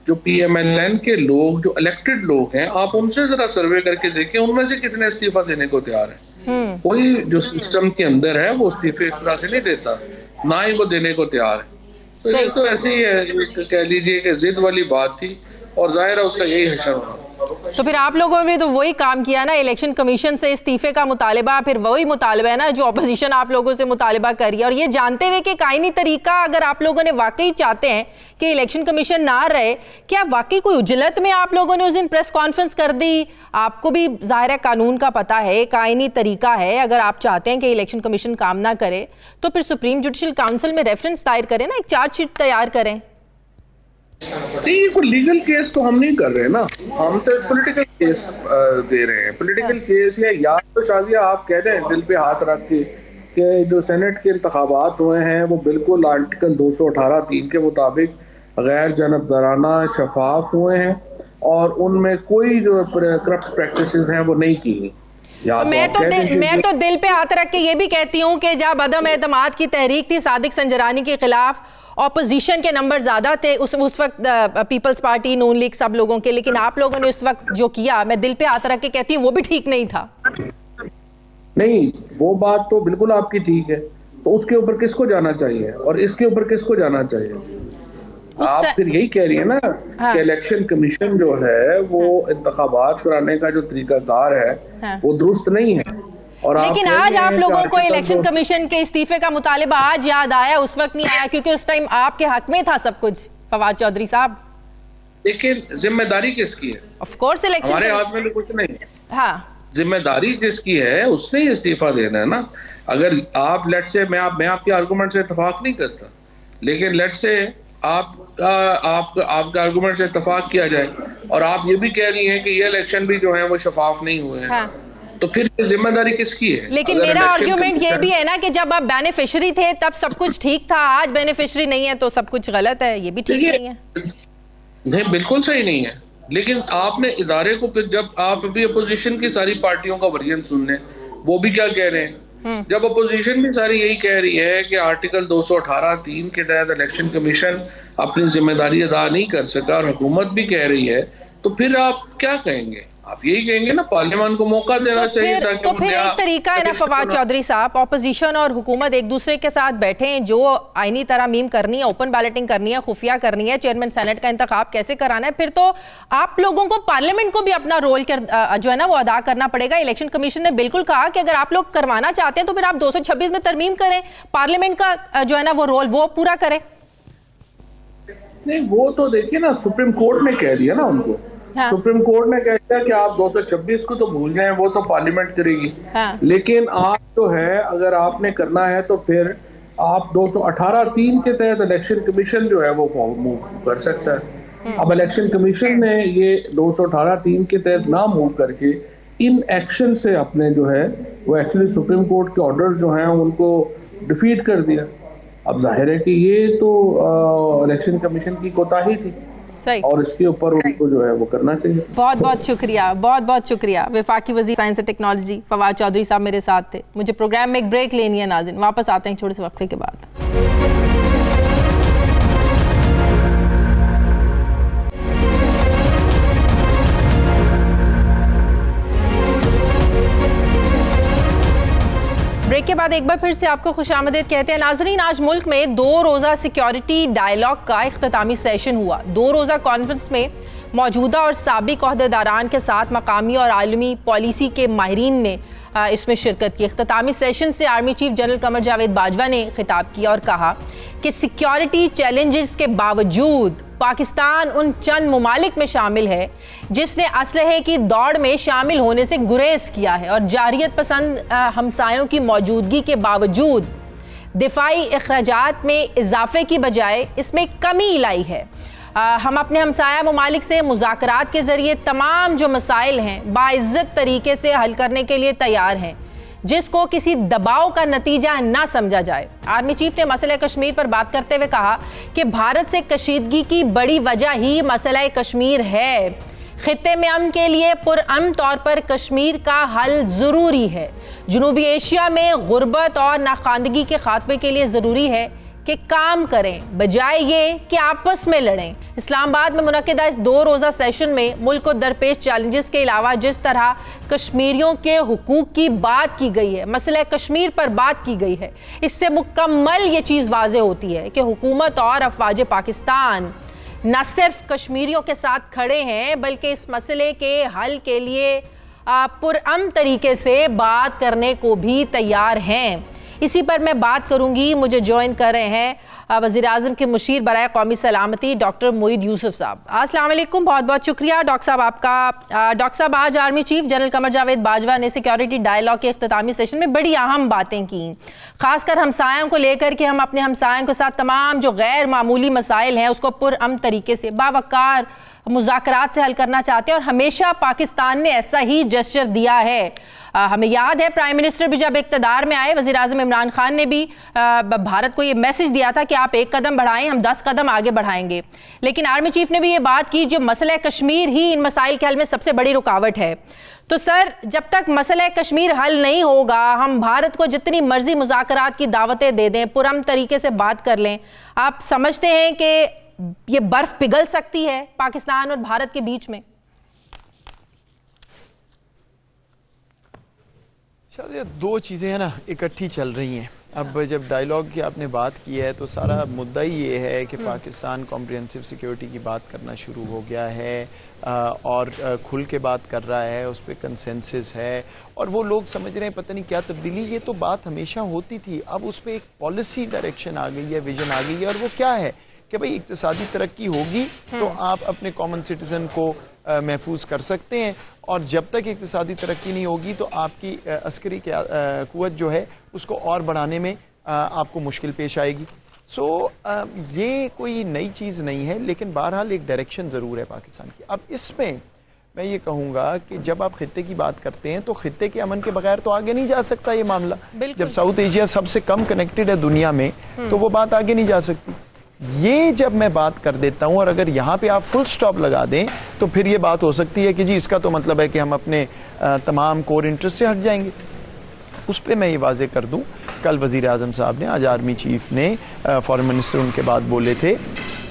C: जो PMLN के लोग, जो इलेक्टेड लोग हैं, आप उनसे जरा सर्वे करके देखें, उनमें से कितने इस्तीफा देने को तैयार है। कोई जो सिस्टम के अंदर है वो इस्तीफे इस तरह से नहीं देता, ना ही वो देने को तैयार है। तो ये तो ऐसे ही है, कह लीजिए कि जिद वाली बात थी, और जाहिर है उसका यही हशर होना।
A: तो फिर आप लोगों ने तो वही काम किया ना, इलेक्शन कमीशन से इस्तीफे का मुतालबा, फिर वही मुतालबा है ना जो अपोजिशन आप लोगों से मुतालबा कर रही है। और ये जानते हुए कि कायनी तरीका अगर आप लोगों ने वाकई चाहते हैं कि इलेक्शन कमीशन ना रहे, क्या वाकई कोई उजलत में आप लोगों ने उस दिन प्रेस कॉन्फ्रेंस कर दी? आपको भी जाहिर है कानून का पता है, कायनी तरीका है, अगर आप चाहते हैं कि इलेक्शन कमीशन काम ना करे तो फिर सुप्रीम जुडिशल काउंसिल में रेफरेंस दायर करें ना, एक चार्जशीट तैयार करें।
C: नहीं, कोई लीगल केस तो हम नहीं कर रहे ना, हम तो पॉलिटिकल केस दे रहे हैं। पॉलिटिकल केस या तो शाजिया आप कह रहे हैं दिल पे हाथ रख के कि जो सेनेट के इंतखाबात हुए हैं वो बिल्कुल आर्टिकल 218(3) के मुताबिक गैर जानबदाराना शफाफ हुए हैं, और उनमें कोई जो करप्ट प्रैक्टिसेस हैं वो नहीं की।
A: तो मैं तो दिल पे हाथ रख के ये भी कहती हूँ कि जब अदम एतमाद की तहरीक थी सादिक संजरानी के खिलाफ, ऑपोजिशन के नंबर ज्यादा थे उस वक्त, पीपल्स पार्टी, नून लीग, सब लोगों के, लेकिन आप लोगों ने उस वक्त जो किया, मैं दिल पे हाथ रख के कहती हूँ वो भी ठीक नहीं था।
C: नहीं, वो बात तो बिल्कुल आपकी ठीक है। तो उसके ऊपर किसको जाना चाहिए और इसके ऊपर किसको जाना चाहिए? आप फिर यही कह रही है ना कि इलेक्शन कमीशन जो है वो इंतखाबात कराने का जो तरीकाकार है वो दुरुस्त नहीं है। और
A: लेकिन आज आप लोगों को इलेक्शन कमीशन के इस्तीफे का मुतालिबा आज याद आया, उस वक्त नहीं आया, क्योंकि उस टाइम आपके हक में था सब कुछ फवाद चौधरी साहब।
C: लेकिन जिम्मेदारी किसकी है?
A: ऑफ कोर्स इलेक्शन
C: हमारे हाथ में तो कुछ नहीं है।
A: हाँ,
C: जिम्मेदारी जिसकी है उसने ही इस्तीफा देना है ना। अगर आप लेट से मैं आपके आर्गुमेंट से इत्तेफाक नहीं करता, लेकिन लेट से आपका आर्गुमेंट से इत्तेफाक किया जाए और आप ये भी कह रही हैं कि ये इलेक्शन भी जो है वो शफाफ नहीं हुए हैं, हाँ। तो फिर जिम्मेदारी किसकी है?
A: लेकिन मेरा आर्गुमेंट ये भी है ना कि जब आप बेनिफिशियरी थे तब सब कुछ ठीक था, आज बेनिफिशियरी नहीं है तो सब कुछ गलत है, ये भी ठीक नहीं है।
C: नहीं, बिल्कुल सही नहीं है। लेकिन आपने इदारे को, फिर जब आप अभी अपोजिशन की सारी पार्टियों का वर्जन सुन लें, वो भी क्या कह रहे हैं? जब अपोजिशन भी सारी यही कह रही है कि आर्टिकल 218(3) के तहत इलेक्शन कमीशन अपनी जिम्मेदारी अदा नहीं कर सका और हुकूमत भी कह रही है, तो फिर आप क्या कहेंगे? आप यही कहेंगे ना पार्लियामेंट को मौका देना चाहिए ताकि
A: तो फिर एक तरीका है ना फवाद चौधरी साहब, ऑपोजिशन और हुकूमत एक दूसरे के साथ बैठे, जो आईनी तरमीम करनी है, ओपन बैलेटिंग करनी है, खुफिया करनी है, चेयरमैन सेनेट का इंतखाब कैसे कराना है, फिर तो आप लोगों को पार्लियामेंट को भी अपना रोल जो है ना वो अदा करना पड़ेगा। इलेक्शन कमीशन ने बिल्कुल कहा कि अगर आप लोग करवाना चाहते हैं तो फिर आप 226 में तरमीम करें, पार्लियामेंट का जो है ना वो रोल वो पूरा करें।
C: नहीं, वो तो देखिए ना, सुप्रीम कोर्ट ने कह दिया ना उनको। हाँ। सुप्रीम कोर्ट ने कह दिया कि आप 226 को तो भूल जाएं, वो तो पार्लियामेंट करेगी। हाँ। लेकिन आप जो है अगर आपने करना है तो फिर आप 218(3) के तहत इलेक्शन कमीशन जो है वो मूव कर सकता है। अब इलेक्शन कमीशन ने ये 218(3) के तहत ना मूव करके इन एक्शन से अपने जो है वो एक्चुअली सुप्रीम कोर्ट के ऑर्डर जो हैं उनको डिफीट कर दिया। अब जाहिर है कि ये तो इलेक्शन कमीशन की कोताही थी
A: सही,
C: और इसके ऊपर उनको जो है वो करना चाहिए।
A: बहुत बहुत शुक्रिया, बहुत बहुत शुक्रिया। वफाकी वज़ीर science and technology Fawad Chaudhry साहब मेरे साथ थे। मुझे प्रोग्राम में एक ब्रेक लेनी है नाज़रीन, वापस आते हैं छोटे से वक्फे के बाद। ब्रेक के बाद एक बार फिर से आपको खुशामदीद कहते हैं नाजरीन। आज मुल्क में 2 रोज़ा सिक्योरिटी डायलॉग का इख्तितामी सेशन हुआ। 2 रोज़ा कॉन्फ्रेंस में मौजूदा और साबिक ओहदेदारान के साथ मकामी और आलमी पॉलिसी के माहिरीन ने इसमें शिरकत की। इख्तितामी सेशन से army chief general Qamar Javed Bajwa ने खिताब किया और कहा कि सिक्योरिटी चैलेंजेस के बावजूद पाकिस्तान उन चंद मुमालिक में शामिल है जिसने असलहे की दौड़ में शामिल होने से गुरेज किया है और जारियत पसंद हमसायों की मौजूदगी के बावजूद दिफाई अखराजात में इजाफे की बजाय इसमें कमी लाई है। हम अपने हमसाया मुमालिक से मुज़ाकरात के ज़रिए तमाम जो मसाइल हैं बाइज़्ज़त तरीके से हल करने के लिए तैयार हैं, जिसको किसी दबाव का नतीजा ना समझा जाए। आर्मी चीफ ने मसला कश्मीर पर बात करते हुए कहा कि भारत से कशीदगी की बड़ी वजह ही मसला कश्मीर है। खित्ते में अमन के लिए पुरअमन तौर पर कश्मीर का हल ज़रूरी है। जनूबी एशिया में गुर्बत और नाखानदगी के खात्मे के लिए ज़रूरी है कि काम करें बजाय ये कि आपस में लड़ें। इस्लामाबाद में मुनक़िदा इस 2 रोज़ा सेशन में मुल्क को दरपेश चैलेंजेस के अलावा जिस तरह कश्मीरियों के हुकूक की बात की गई है, मसला कश्मीर पर बात की गई है, इससे मुकम्मल ये चीज़ वाज़े होती है कि हुकूमत और अफवाज पाकिस्तान न सिर्फ कश्मीरियों के साथ खड़े हैं बल्कि इस मसले के हल के लिए पुरअमन तरीके से बात करने को भी तैयार हैं। इसी पर मैं बात करूंगी। मुझे ज्वाइन कर रहे हैं वज़ीर आज़म के मुशीर बराए कौमी सलामती डॉक्टर मोईद यूसुफ साहब। अस्सलाम वालेकुम, बहुत बहुत शुक्रिया डॉक्टर साहब आपका। डॉक्टर साहब, आज army chief general Qamar Javed Bajwa ने सिक्योरिटी डायलॉग के इख्तितामी सेशन में बड़ी अहम बातें की, खासकर हमसायों को लेकर के हम अपने हमसायों के साथ तमाम जो गैर मामूली मसाइल हैं उसको पुरअमन तरीके से बावकार मुज़ाकरात से हल करना चाहते हैं और हमेशा पाकिस्तान ने ऐसा ही जेस्चर दिया है। हमें याद है प्राइम मिनिस्टर भी जब इक़्तिदार में आए, वज़ीर आज़म इमरान खान ने भी भारत को ये मैसेज दिया था कि आप 1 कदम बढ़ाएं, हम 10 कदम आगे बढ़ाएंगे। लेकिन आर्मी चीफ ने भी ये बात की जो मसला कश्मीर ही इन मसाइल के हल में सबसे बड़ी रुकावट है। तो सर, जब तक मसला कश्मीर हल नहीं होगा, हम भारत को जितनी मर्जी मुज़ाकरात की दावतें दे दें, पुरअमन तरीके से बात कर लें, आप समझते हैं कि ये बर्फ पिघल सकती है पाकिस्तान और भारत के बीच में?
D: शायद ये 2 चीज़ें हैं ना इकट्ठी चल रही हैं। अब जब डायलॉग की आपने बात की है तो सारा मुद्दा ही ये है कि पाकिस्तान कॉम्प्रिहेंसिव सिक्योरिटी की बात करना शुरू हो गया है और खुल के बात कर रहा है, उस पर कंसेंसस है और वो लोग समझ रहे हैं पता नहीं क्या तब्दीली। ये तो बात हमेशा होती थी, अब उस पर एक पॉलिसी डायरेक्शन आ गई है, विजन आ गई है और वो क्या है कि भाई इक्तिसादी तरक्की होगी तो आप अपने कॉमन सिटीजन को महफूज कर सकते हैं और जब तक इक्तिसादी तरक्की नहीं होगी तो आपकी अस्करी कुव्वत जो है उसको और बढ़ाने में आपको मुश्किल पेश आएगी। सो ये कोई नई चीज़ नहीं है, लेकिन बहरहाल एक डायरेक्शन ज़रूर है पाकिस्तान की। अब इसमें मैं ये कहूँगा कि जब आप खित्ते की बात करते हैं तो खित्ते के अमन के बगैर तो आगे नहीं जा सकता ये मामला। जब साउथ एशिया सबसे कम कनेक्टेड है दुनिया में तो वो बात आगे नहीं जा सकती। ये जब मैं बात कर देता हूं और अगर यहाँ पे आप फुल स्टॉप लगा दें तो फिर ये बात हो सकती है कि जी इसका तो मतलब है कि हम अपने तमाम कोर इंटरेस्ट से हट जाएंगे। उस पर मैं ये वाजे कर दूं, कल वज़ीर आज़म साहब ने, आज आर्मी चीफ ने, फॉरेन मिनिस्टर उनके बाद बोले थे,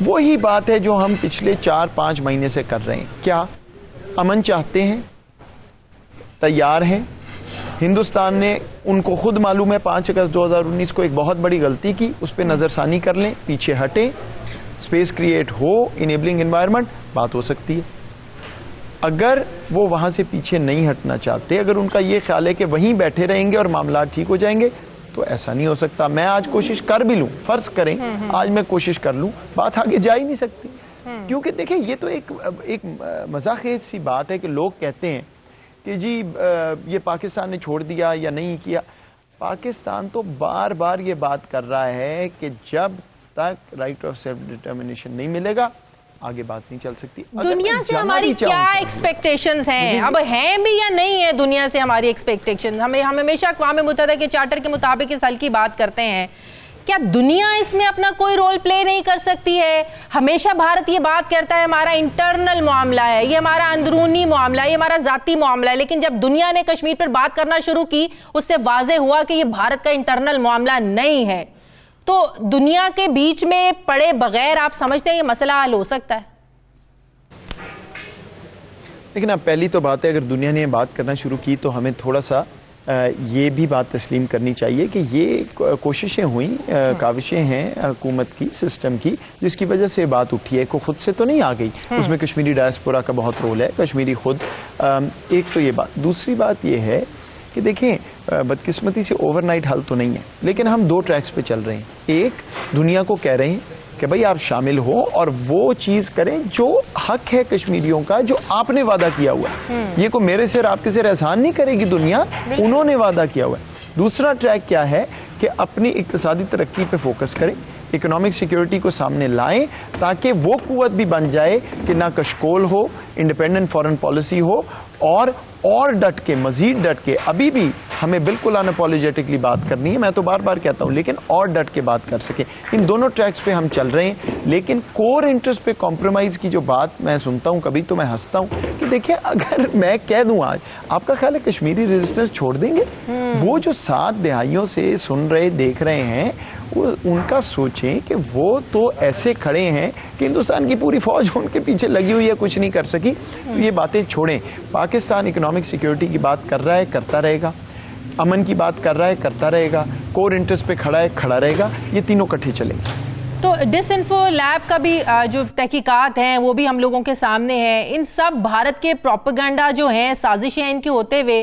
D: वही बात है जो हम पिछले 4-5 महीने से कर रहे हैं। क्या अमन चाहते हैं, तैयार हैं। हिंदुस्तान ने, उनको खुद मालूम है 5 अगस्त 2019 को एक बहुत बड़ी गलती की, उस पर नज़रसानी कर लें, पीछे हटें, स्पेस क्रिएट हो, इनेबलिंग एनवायरनमेंट, बात हो सकती है। अगर वो वहाँ से पीछे नहीं हटना चाहते, अगर उनका ये ख्याल है कि वहीं बैठे रहेंगे और मामला ठीक हो जाएंगे, तो ऐसा नहीं हो सकता। मैं आज कोशिश कर भी लूँ, फ़र्ज़ करें आज मैं कोशिश कर लूँ, बात आगे जा ही नहीं सकती। क्योंकि देखिए ये तो एक मज़ाक़ेज़ सी बात है कि लोग कहते हैं कि जी ये पाकिस्तान ने छोड़ दिया या नहीं किया। पाकिस्तान तो बार बार ये बात कर रहा है कि जब तक राइट ऑफ सेल्फ डिटर्मिनेशन नहीं मिलेगा आगे बात नहीं चल सकती।
A: दुनिया से हमारी क्या एक्सपेक्टेशंस हैं, अब हैं भी या नहीं है दुनिया से हमारी एक्सपेक्टेशंस? हम हमेशा अक़वाम मुत्तहिदा के चार्टर के मुताबिक इस हल की बात करते हैं, क्या दुनिया इसमें अपना कोई रोल प्ले नहीं कर सकती है? हमेशा भारत ये बात करता है हमारा इंटरनल मामला है, ये हमारा अंदरूनी मामला है, ये हमारा ज़ाती मामला है, लेकिन जब दुनिया ने कश्मीर पर बात करना शुरू की उससे वाज़े हुआ कि ये भारत का इंटरनल मामला नहीं है। तो दुनिया के बीच में पड़े बगैर आप समझते हैं ये मसला हल हो सकता है?
D: लेकिन अब पहली तो बात है, अगर दुनिया ने बात करना शुरू की तो हमें थोड़ा सा ये भी बात तस्लीम करनी चाहिए कि ये कोशिशें हुई, काविशें हैं हुकूमत की, सिस्टम की, जिसकी वजह से बात उठी है, को खुद से तो नहीं आ गई। उसमें कश्मीरी डायस्पोरा का बहुत रोल है, कश्मीरी खुद। एक तो ये बात। दूसरी बात ये है कि देखें, बदकिस्मती से ओवरनाइट हल तो नहीं है, लेकिन हम दो ट्रैक्स पे चल रहे हैं। एक, दुनिया को कह रहे हैं कि भाई आप शामिल हो और वो चीज़ करें जो हक है कश्मीरियों का, जो आपने वादा किया हुआ है। ये को मेरे सिर आपके सिर एहसान नहीं करेगी दुनिया, उन्होंने वादा किया हुआ है। दूसरा ट्रैक क्या है कि अपनी इक्तिसादी तरक्की पे फोकस करें, इकोनॉमिक सिक्योरिटी को सामने लाएं, ताकि वो कुव्वत भी बन जाए कि ना कशकोल हो, इंडिपेंडेंट फॉरेन पॉलिसी हो, और डट के, मजीद डट के, अभी भी हमें बिल्कुल अनअपॉलोजेटिकली बात करनी है, मैं तो बार बार कहता हूँ, लेकिन और डट के बात कर सके। इन दोनों ट्रैक्स पे हम चल रहे हैं, लेकिन कोर इंटरेस्ट पे कॉम्प्रोमाइज़ की जो बात मैं सुनता हूँ कभी, तो मैं हंसता हूँ कि देखिए, अगर मैं कह दूँ आज, आपका ख्याल है कश्मीरी रेजिस्टेंस छोड़ देंगे? वो जो 7 दहाइयों से सुन रहे, देख रहे हैं, वो उनका सोचें कि वो तो ऐसे खड़े हैं कि हिंदुस्तान की पूरी फौज उनके पीछे लगी हुई है, कुछ नहीं कर सकी। तो ये बातें छोड़ें। पाकिस्तान इकोनॉमिक सिक्योरिटी की बात कर रहा है, करता रहेगा। अमन की बात कर रहा है, करता रहेगा। कोर इंटरेस्ट पे खड़ा है, खड़ा रहेगा। ये तीनों इकट्ठे चलेंगे।
A: तो डिसइंफो लैब का भी जो तहकीकात हैं वो भी हम लोगों के सामने है। इन सब भारत के प्रोपेगेंडा जो हैं, साजिशें इनके होते हुए,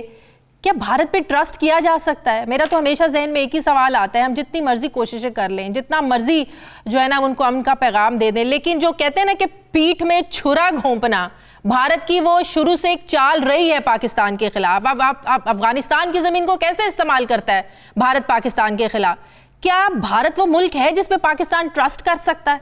A: क्या भारत पे ट्रस्ट किया जा सकता है? मेरा तो हमेशा जहन में एक ही सवाल आता है, हम जितनी मर्जी कोशिशें कर लें, जितना मर्जी जो है ना उनको अमन का पैगाम दे दें, लेकिन जो कहते हैं ना कि पीठ में छुरा घोंपना, भारत की वो शुरू से एक चाल रही है पाकिस्तान के खिलाफ। अब आप अफगानिस्तान की जमीन को कैसे इस्तेमाल करता है भारत पाकिस्तान के खिलाफ? क्या भारत वो मुल्क है जिसपे पाकिस्तान ट्रस्ट कर सकता है?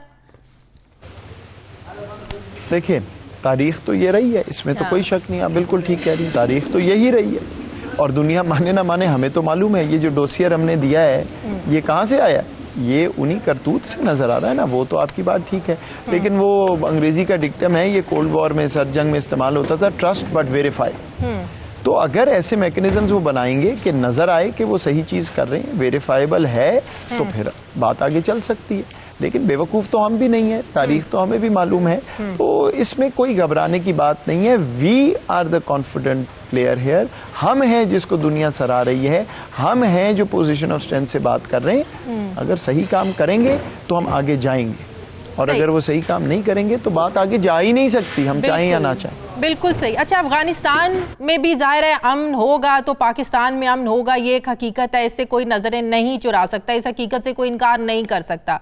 D: देखिए, तारीख तो ये रही है, इसमें तो कोई शक नहीं, आप बिल्कुल ठीक कह रही हैं, तारीख तो यही रही है। और दुनिया माने ना माने, हमें तो मालूम है, ये जो डोसियर हमने दिया है, ये कहाँ से आया? ये उन्हीं करतूत से नजर आ रहा है ना। वो तो आपकी बात ठीक है, लेकिन वो अंग्रेजी का डिक्टम है, ये कोल्ड वॉर में, सर्द जंग में इस्तेमाल होता था, ट्रस्ट बट वेरीफाई। तो अगर ऐसे मैकेनिज्म्स वो बनाएंगे कि नजर आए कि वो सही चीज कर रहे हैं, वेरीफाइबल है, तो फिर बात आगे चल सकती है। लेकिन बेवकूफ़ तो हम भी नहीं है, तारीख तो हमें भी मालूम है, तो इसमें कोई घबराने की बात नहीं है। We are the confident player here. हम हैं जिसको दुनिया सराह रही है, हम हैं जो पोजीशन ऑफ स्ट्रेंथ से बात कर रहे हैं। अगर सही काम करेंगे तो हम आगे जाएंगे, और अगर वो सही काम नहीं करेंगे तो बात आगे जा ही नहीं सकती, हम चाहें या ना चाहें।
A: बिल्कुल सही। अच्छा, अफगानिस्तान में भी जाहिर है अमन होगा तो पाकिस्तान में अमन होगा, ये एक हकीकत है, इससे कोई नजरें नहीं चुरा सकता, इस हकीकत से कोई इनकार नहीं कर सकता।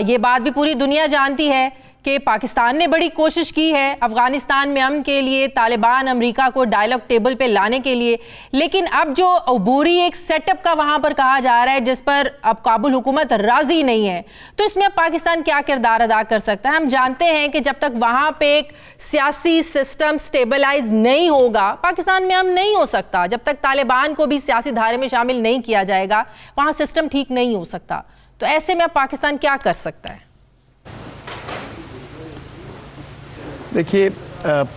A: ये बात भी पूरी दुनिया जानती है कि पाकिस्तान ने बड़ी कोशिश की है अफगानिस्तान में अमन के लिए, तालिबान अमेरिका को डायलॉग टेबल पे लाने के लिए, लेकिन अब जो अबूरी एक सेटअप का वहाँ पर कहा जा रहा है जिस पर अब काबुल हुकूमत राजी नहीं है, तो इसमें अब पाकिस्तान क्या किरदार अदा कर सकता है? हम जानते हैं कि जब तक वहाँ पे एक सियासी सिस्टम स्टेबलाइज नहीं होगा, पाकिस्तान में अमन नहीं हो सकता। जब तक तालिबान को भी सियासी धारे में शामिल नहीं किया जाएगा, वहाँ सिस्टम ठीक नहीं हो सकता। तो ऐसे में अब पाकिस्तान क्या कर सकता है?
D: देखिए,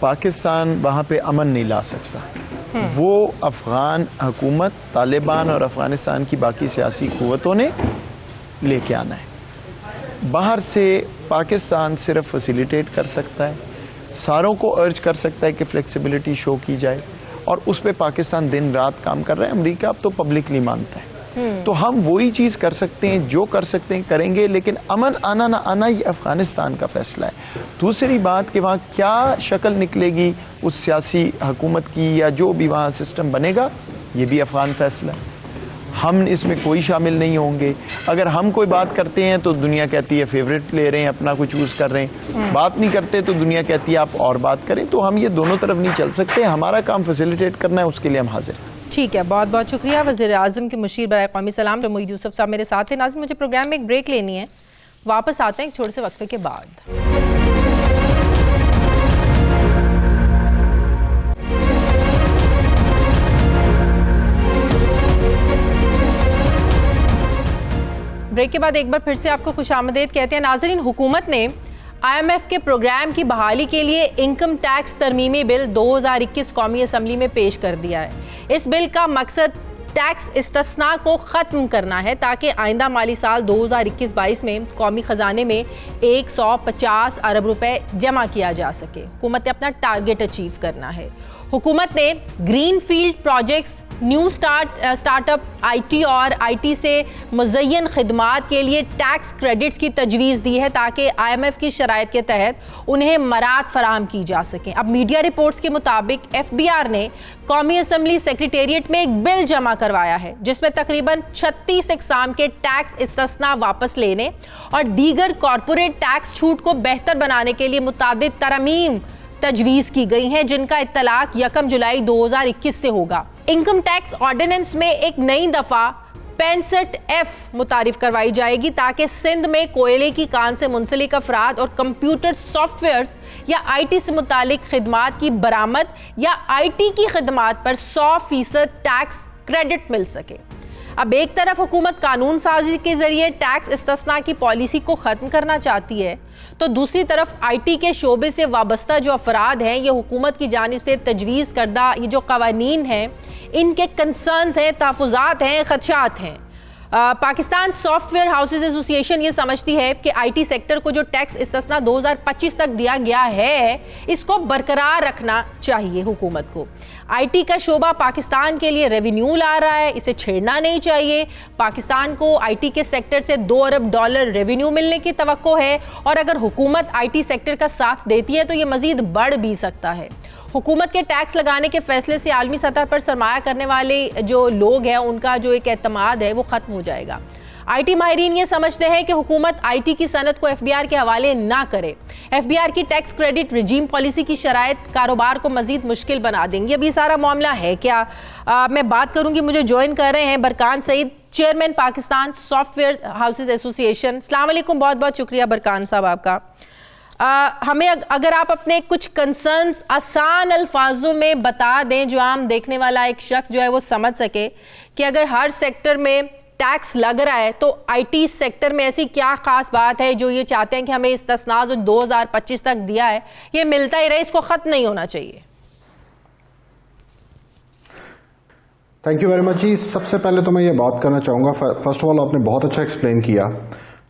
D: पाकिस्तान वहाँ पे अमन नहीं ला सकता। वो अफगान हुकूमत, तालिबान और अफगानिस्तान की बाकी सियासी कुव्वतों ने लेके आना है। बाहर से पाकिस्तान सिर्फ फैसिलिटेट कर सकता है, सारों को अर्ज कर सकता है कि फ्लेक्सिबिलिटी शो की जाए, और उस पर पाकिस्तान दिन रात काम कर रहा है। अमेरिका अब तो पब्लिकली मानता है। तो हम वही चीज़ कर सकते हैं, जो कर सकते हैं करेंगे, लेकिन अमन आना ना आना ये अफगानिस्तान का फैसला है। दूसरी बात कि वहाँ क्या शक्ल निकलेगी उस सियासी हुकूमत की, या जो भी वहाँ सिस्टम बनेगा, ये भी अफगान फैसला है। हम इसमें कोई शामिल नहीं होंगे। अगर हम कोई बात करते हैं तो दुनिया कहती है फेवरेट ले रहे हैं, अपना कोई चूज़ कर रहे हैं। बात नहीं करते तो दुनिया कहती है आप और बात करें। तो हम ये दोनों तरफ नहीं चल सकते। हमारा काम फैसिलिटेट करना है, उसके लिए हम हाजिर हैं।
A: ठीक है, बहुत बहुत शुक्रिया। वज़ीर आज़म के मुशीर बराए क़ौमी सलाम मोईद यूसुफ साहब मेरे साथ हैं। नाज़रीन, मुझे प्रोग्राम में एक ब्रेक लेनी है, वापस आते हैं एक छोटे से वक्फे के बाद। ब्रेक के बाद एक बार फिर से आपको खुशामदीद कहते हैं। नाज़रीन, हुकूमत ने IMF के प्रोग्राम की बहाली के लिए इनकम टैक्स तरमीमी बिल 2021 कौमी असम्बली में पेश कर दिया है। इस बिल का मकसद टैक्स इस्तिस्ना को ख़त्म करना है ताकि आइंदा माली साल 2021-22 में कौमी ख़जाने में 150 अरब रुपए जमा किया जा सके। हुकूमत ने अपना टारगेट अचीव करना है। हुकूमत ने green field projects, new startup IT और IT से मुज़य्यन खिदमात के लिए टैक्स क्रेडिट्स की तजवीज़ दी है ताकि IMF की शराइत के तहत उन्हें मराद फराहम की जा सकें। अब मीडिया रिपोर्ट्स के मुताबिक FBR ने कौमी असम्बली सेक्रेटेरिएट में एक बिल जमा करवाया है जिसमें तकरीबन 36 इक़साम के टैक्स इस्तिस्ना वापस लेने और दीगर कॉरपोरेट टैक्स छूट को बेहतर बनाने के लिए मुतादिद तरमीम तजवीज़ की गई हैं जिनका इत्तलाक 1 जुलाई 2021 से होगा। इनकम टैक्स ऑर्डिनेंस में एक नई दफ़ा 65F मुतारिफ करवाई जाएगी ताकि सिंध में कोयले की कान से मुंसलिक अफराद और कंप्यूटर सॉफ्टवेयर्स या IT से मुतालिक खिदमात की बरामद या IT की खिदमात पर 100% टैक्स क्रेडिट मिल सके। अब एक तरफ हुकूमत कानून साजी के जरिए टैक्स इस्तिस्ना की पॉलिसी को ख़त्म करना चाहती है तो दूसरी तरफ IT के शोबे से वाबस्ता जो अफराद हैं ये हुकूमत की जानिब से तजवीज़ करदा ये जो कवानीन हैं इनके कंसर्न्स हैं, तहफ़्फ़ुज़ात हैं, ख़दशात हैं। पाकिस्तान सॉफ्टवेयर हाउसेज एसोसिएशन ये समझती है कि IT सेक्टर को जो टैक्स इस्तिस्ना 2025 तक दिया गया है इसको बरकरार रखना चाहिए हुकूमत को। IT का शोबा पाकिस्तान के लिए रेवेन्यू ला रहा है, इसे छेड़ना नहीं चाहिए। पाकिस्तान को IT के सेक्टर से $2 अरब रेवेन्यू मिलने की तवक्को है और अगर हुकूमत IT सेक्टर का साथ देती है तो ये मज़ीद बढ़ भी सकता है। हुकूमत के टैक्स लगाने के फैसले से आलमी सतह पर सरमाया करने वाले जो लोग हैं उनका जो एक एतमाद है वो ख़त्म हो जाएगा। IT माहिरीन ये समझते हैं कि हुकूमत IT की सनत को FBR के हवाले ना करे। FBR की टैक्स क्रेडिट रिजीम पॉलिसी की शराइत कारोबार को मज़ीद मुश्किल बना देंगी। अब ये सारा मामला है क्या, मैं बात करूँगी। मुझे ज्वाइन कर रहे हैं Barkan Saeed, chairman Pakistan software houses association. अस्सलाम वालेकुम, बहुत बहुत शुक्रिया बरकान साहब आपका। हमें अगर आप अपने कुछ कंसर्न्स आसान अल्फाजों में बता दें जो आम देखने वाला एक शख्स जो है वो समझ सके कि अगर हर सेक्टर में टैक्स लग रहा है तो IT सेक्टर में ऐसी क्या खास बात है जो ये चाहते हैं कि हमें इस्तिस्ना जो 2025 तक दिया है ये मिलता ही रहे, इसको ख़त्म नहीं होना चाहिए।
E: थैंक यू वेरी मच जी। सबसे पहले तो मैं ये बात करना चाहूँगा, फर्स्ट ऑफ ऑल आपने बहुत अच्छा एक्सप्लेन किया।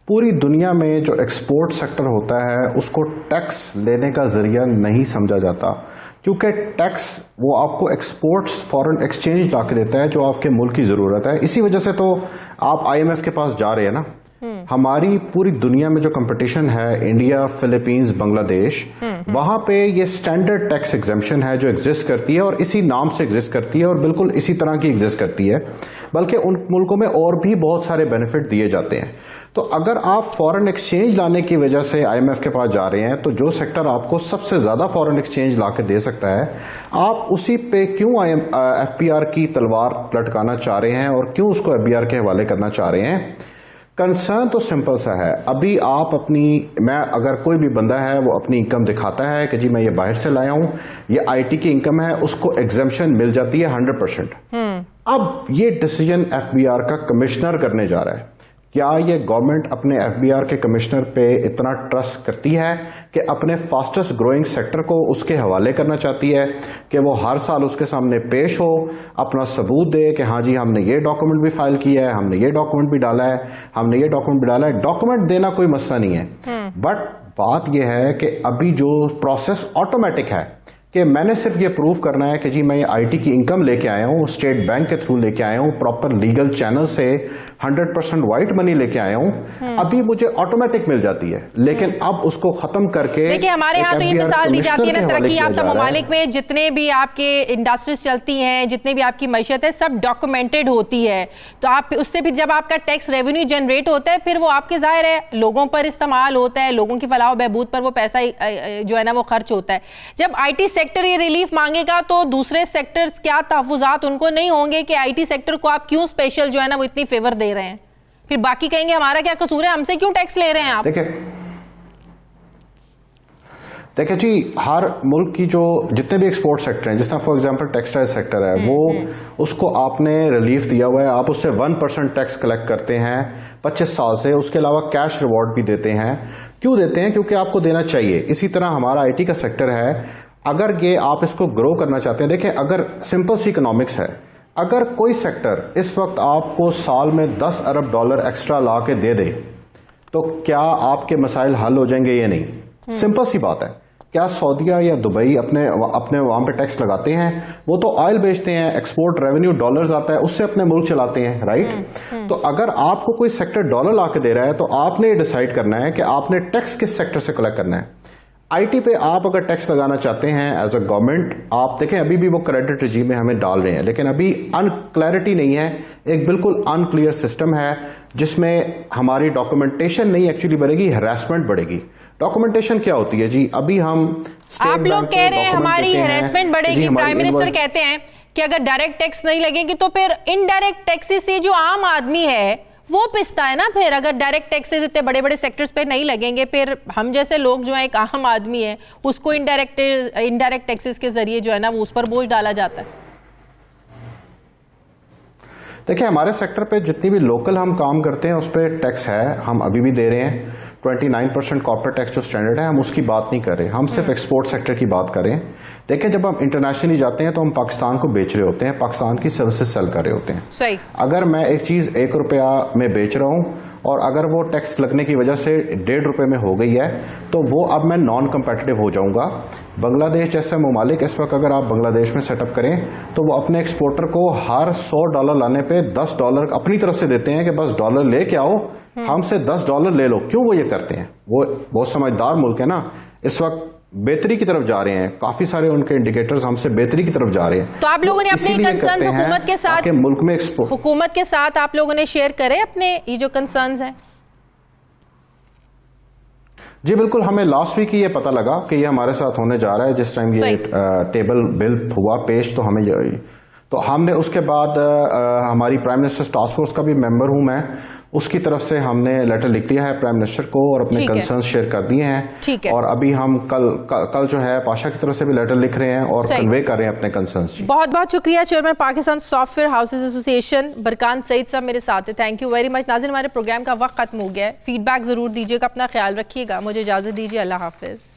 E: पूरी दुनिया में जो एक्सपोर्ट सेक्टर होता है उसको टैक्स लेने का जरिया नहीं समझा जाता क्योंकि टैक्स वो आपको एक्सपोर्ट्स फॉरेन एक्सचेंज ला के देता है जो आपके मुल्क की ज़रूरत है। इसी वजह से तो आप IMF के पास जा रहे हैं ना। हमारी पूरी दुनिया में जो कंपटीशन है, इंडिया, फिलीपींस, बांग्लादेश, वहां पे ये स्टैंडर्ड टैक्स एग्जेम्पशन है जो एग्जिस्ट करती है और इसी नाम से एग्जिस्ट करती है और बिल्कुल इसी तरह की एग्जिस्ट करती है। बल्कि उन मुल्कों में और भी बहुत सारे बेनिफिट दिए जाते हैं। तो अगर आप फॉरेन एक्सचेंज लाने की वजह से IMF के पास जा रहे हैं तो जो सेक्टर आपको सबसे ज़्यादा फॉरेन एक्सचेंज ला के दे सकता है, आप उसी पे क्यों FBR की तलवार लटकाना चाह रहे हैं और क्यों उसको FBR के हवाले करना चाह रहे हैं? कंसर्न तो सिंपल सा है। अभी आप अगर कोई भी बंदा है वो अपनी इनकम दिखाता है कि जी मैं ये बाहर से लाया हूं, ये IT की इनकम है, उसको एग्जेम्पशन मिल जाती है 100%। अब ये डिसीजन FBR का कमिश्नर करने जा रहा है। क्या ये गवर्नमेंट अपने FBR के कमिश्नर पे इतना ट्रस्ट करती है कि अपने फास्टेस्ट ग्रोइंग सेक्टर को उसके हवाले करना चाहती है कि वो हर साल उसके सामने पेश हो, अपना सबूत दे कि हाँ जी हमने ये डॉक्यूमेंट भी फाइल किया है, हमने ये डॉक्यूमेंट भी डाला है, हमने ये डॉक्यूमेंट भी डाला है। डॉक्यूमेंट देना कोई मसला नहीं है, बट बात यह है कि अभी जो प्रोसेस ऑटोमेटिक है कि मैंने सिर्फ ये प्रूव करना है कि जी मैं ये IT की इनकम लेके आया हूँ, स्टेट बैंक के थ्रू लेके आया हूँ, प्रॉपर लीगल चैनल से 100% वाइट मनी लेके आया हूँ, अभी मुझे ऑटोमेटिक मिल जाती है। लेकिन अब उसको खत्म करके
A: देखिए हमारे यहाँ तो ये मिसाल दी जाती है ना, तरक्की याफ्ता ममालिक में जितने भी आपके इंडस्ट्रीज चलती हैं, जितने भी आपकी मैशत है, सब डॉक्यूमेंटेड होती है। तो आप उससे भी जब आपका टैक्स रेवेन्यू जनरेट होता है फिर वो आपके ज़ाहिर है लोगों पर इस्तेमाल होता है, लोगों की फलाह बहबूद पर वो पैसा जो है ना वो खर्च होता है। जब IT सेक्टर ये रिलीफ मांगेगा तो दूसरे सेक्टर्स क्या तहफ़्फ़ुज़ात उनको नहीं होंगे कि IT सेक्टर को आप क्यों स्पेशल जो है ना वो इतनी फेवर दे रहे हैं? फिर बाकी कहेंगे हमारा क्या कसूर है, हमसे क्यों टैक्स ले रहे हैं आप?
E: देखिए देखिए जी, हर मुल्क की जो जितने भी एक्सपोर्ट सेक्टर हैं, जिस तरह फॉर एग्जांपल टेक्सटाइल सेक्टर है, वो उसको आपने रिलीफ दिया हुआ है, आप उससे 1% टैक्स कलेक्ट करते हैं 25 साल से, उसके अलावा कैश रिवॉर्ड भी देते हैं। क्यों देते हैं? क्योंकि आपको देना चाहिए। इसी तरह हमारा IT का सेक्टर है, अगर ये आप इसको ग्रो करना चाहते हैं, देखें अगर सिंपल सी इकोनॉमिक्स है, अगर कोई सेक्टर इस वक्त आपको साल में $10 अरब एक्स्ट्रा ला के दे दे तो क्या आपके मसाइल हल हो जाएंगे या नहीं? सिंपल सी बात है। क्या सऊदीया या दुबई अपने वहां पे टैक्स लगाते हैं? वो तो ऑयल बेचते हैं, एक्सपोर्ट रेवेन्यू डॉलर्स आता है, उससे अपने मुल्क चलाते हैं, राइट? तो अगर आपको कोई सेक्टर डॉलर ला के दे रहा है तो आपने ये डिसाइड करना है कि आपने टैक्स किस सेक्टर से कलेक्ट करना है। IT पे आप अगर टैक्स लगाना चाहते हैं एज अ गवर्नमेंट, आप देखें अभी भी वो क्रेडिट रजीम में हमें डाल रहे हैं, लेकिन अभी अनक्लैरिटी नहीं है, एक बिल्कुल अनक्लियर सिस्टम है जिसमें हमारी डॉक्यूमेंटेशन नहीं एक्चुअली बढ़ेगी, हैरेसमेंट बढ़ेगी। डॉक्यूमेंटेशन क्या होती है जी? अभी हम
A: आप लोग कह रहे हैं हमारी हैरेसमेंट बढ़ेगी, प्राइम मिनिस्टर कहते हैं कि अगर डायरेक्ट टैक्स नहीं लगेगी तो फिर इनडायरेक्ट टैक्सेस से जो आम आदमी है वो पिसता है ना। फिर अगर डायरेक्ट टैक्सेस इतने बड़े बड़े सेक्टर्स पे नहीं लगेंगे, फिर हम जैसे लोग जो है, एक आम आदमी है, उसको इनडायरेक्ट टैक्सेस के जरिए जो है ना वो उस पर बोझ डाला जाता है।
E: देखिए हमारे सेक्टर पे जितनी भी लोकल हम काम करते हैं उस पर टैक्स है, हम अभी भी दे रहे हैं। 29% कॉर्पोरेट टैक्स जो स्टैंडर्ड है, हम उसकी बात नहीं कर रहे, हम सिर्फ एक्सपोर्ट सेक्टर की बात कर रहे हैं। देखिए जब हम इंटरनेशनली जाते हैं तो हम पाकिस्तान को बेच रहे होते हैं, पाकिस्तान की सर्विसेज सेल कर रहे होते हैं।
A: सही।
E: अगर मैं एक चीज़ ₹1 में बेच रहा हूँ और अगर वो टैक्स लगने की वजह से ₹1.5 में हो गई है तो वो अब मैं नॉन कम्पेटिटिव हो जाऊंगा। बांग्लादेश जैसे ममालिक इस वक्त अगर आप बांग्लादेश में सेटअप करें तो वो अपने एक्सपोर्टर को हर $100 लाने पे $10 अपनी तरफ से देते हैं कि बस डॉलर लेके आओ, हमसे $10 ले लो। क्यों वो ये करते हैं? वो बहुत समझदार मुल्क है ना, इस वक्त बेहतरी की तरफ जा रहे हैं, काफी सारे उनके इंडिकेटर्स हमसे बेहतरी की तरफ जा रहे हैं।
A: तो आप लोगों ने अपने कंसर्न्स हुकूमत के साथ,
E: मुल्क में
A: हुकूमत के साथ आप लोगों ने शेयर करे अपने ये जो कंसर्न्स हैं?
E: जी बिल्कुल, हमें लास्ट वीक ही ये पता लगा कि ये हमारे साथ होने जा रहा है। जिस टाइम ये टेबल बिल हुआ पेश तो हमें तो हमने उसके बाद हमारी प्राइम मिनिस्टर टास्क फोर्स का भी मेंबर हूं मैं, उसकी तरफ से हमने लेटर लिख दिया है प्राइम मिनिस्टर को और अपने कंसर्न शेयर कर दिए हैं। और अभी हम कल जो है पाशा की तरफ से भी लेटर लिख रहे हैं और कन्वे कर रहे हैं अपने कंसर्न्स।
A: बहुत बहुत शुक्रिया chairman Pakistan software houses association Barkan Saeed साहब मेरे साथ है, थैंक यू वेरी मच। नाज़रीन हमारे प्रोग्राम का वक्त खत्म हो गया है, फीडबैक जरूर दीजिएगा, अपना ख्याल रखिएगा, मुझे इजाजत दीजिए, अल्लाह हाफिज।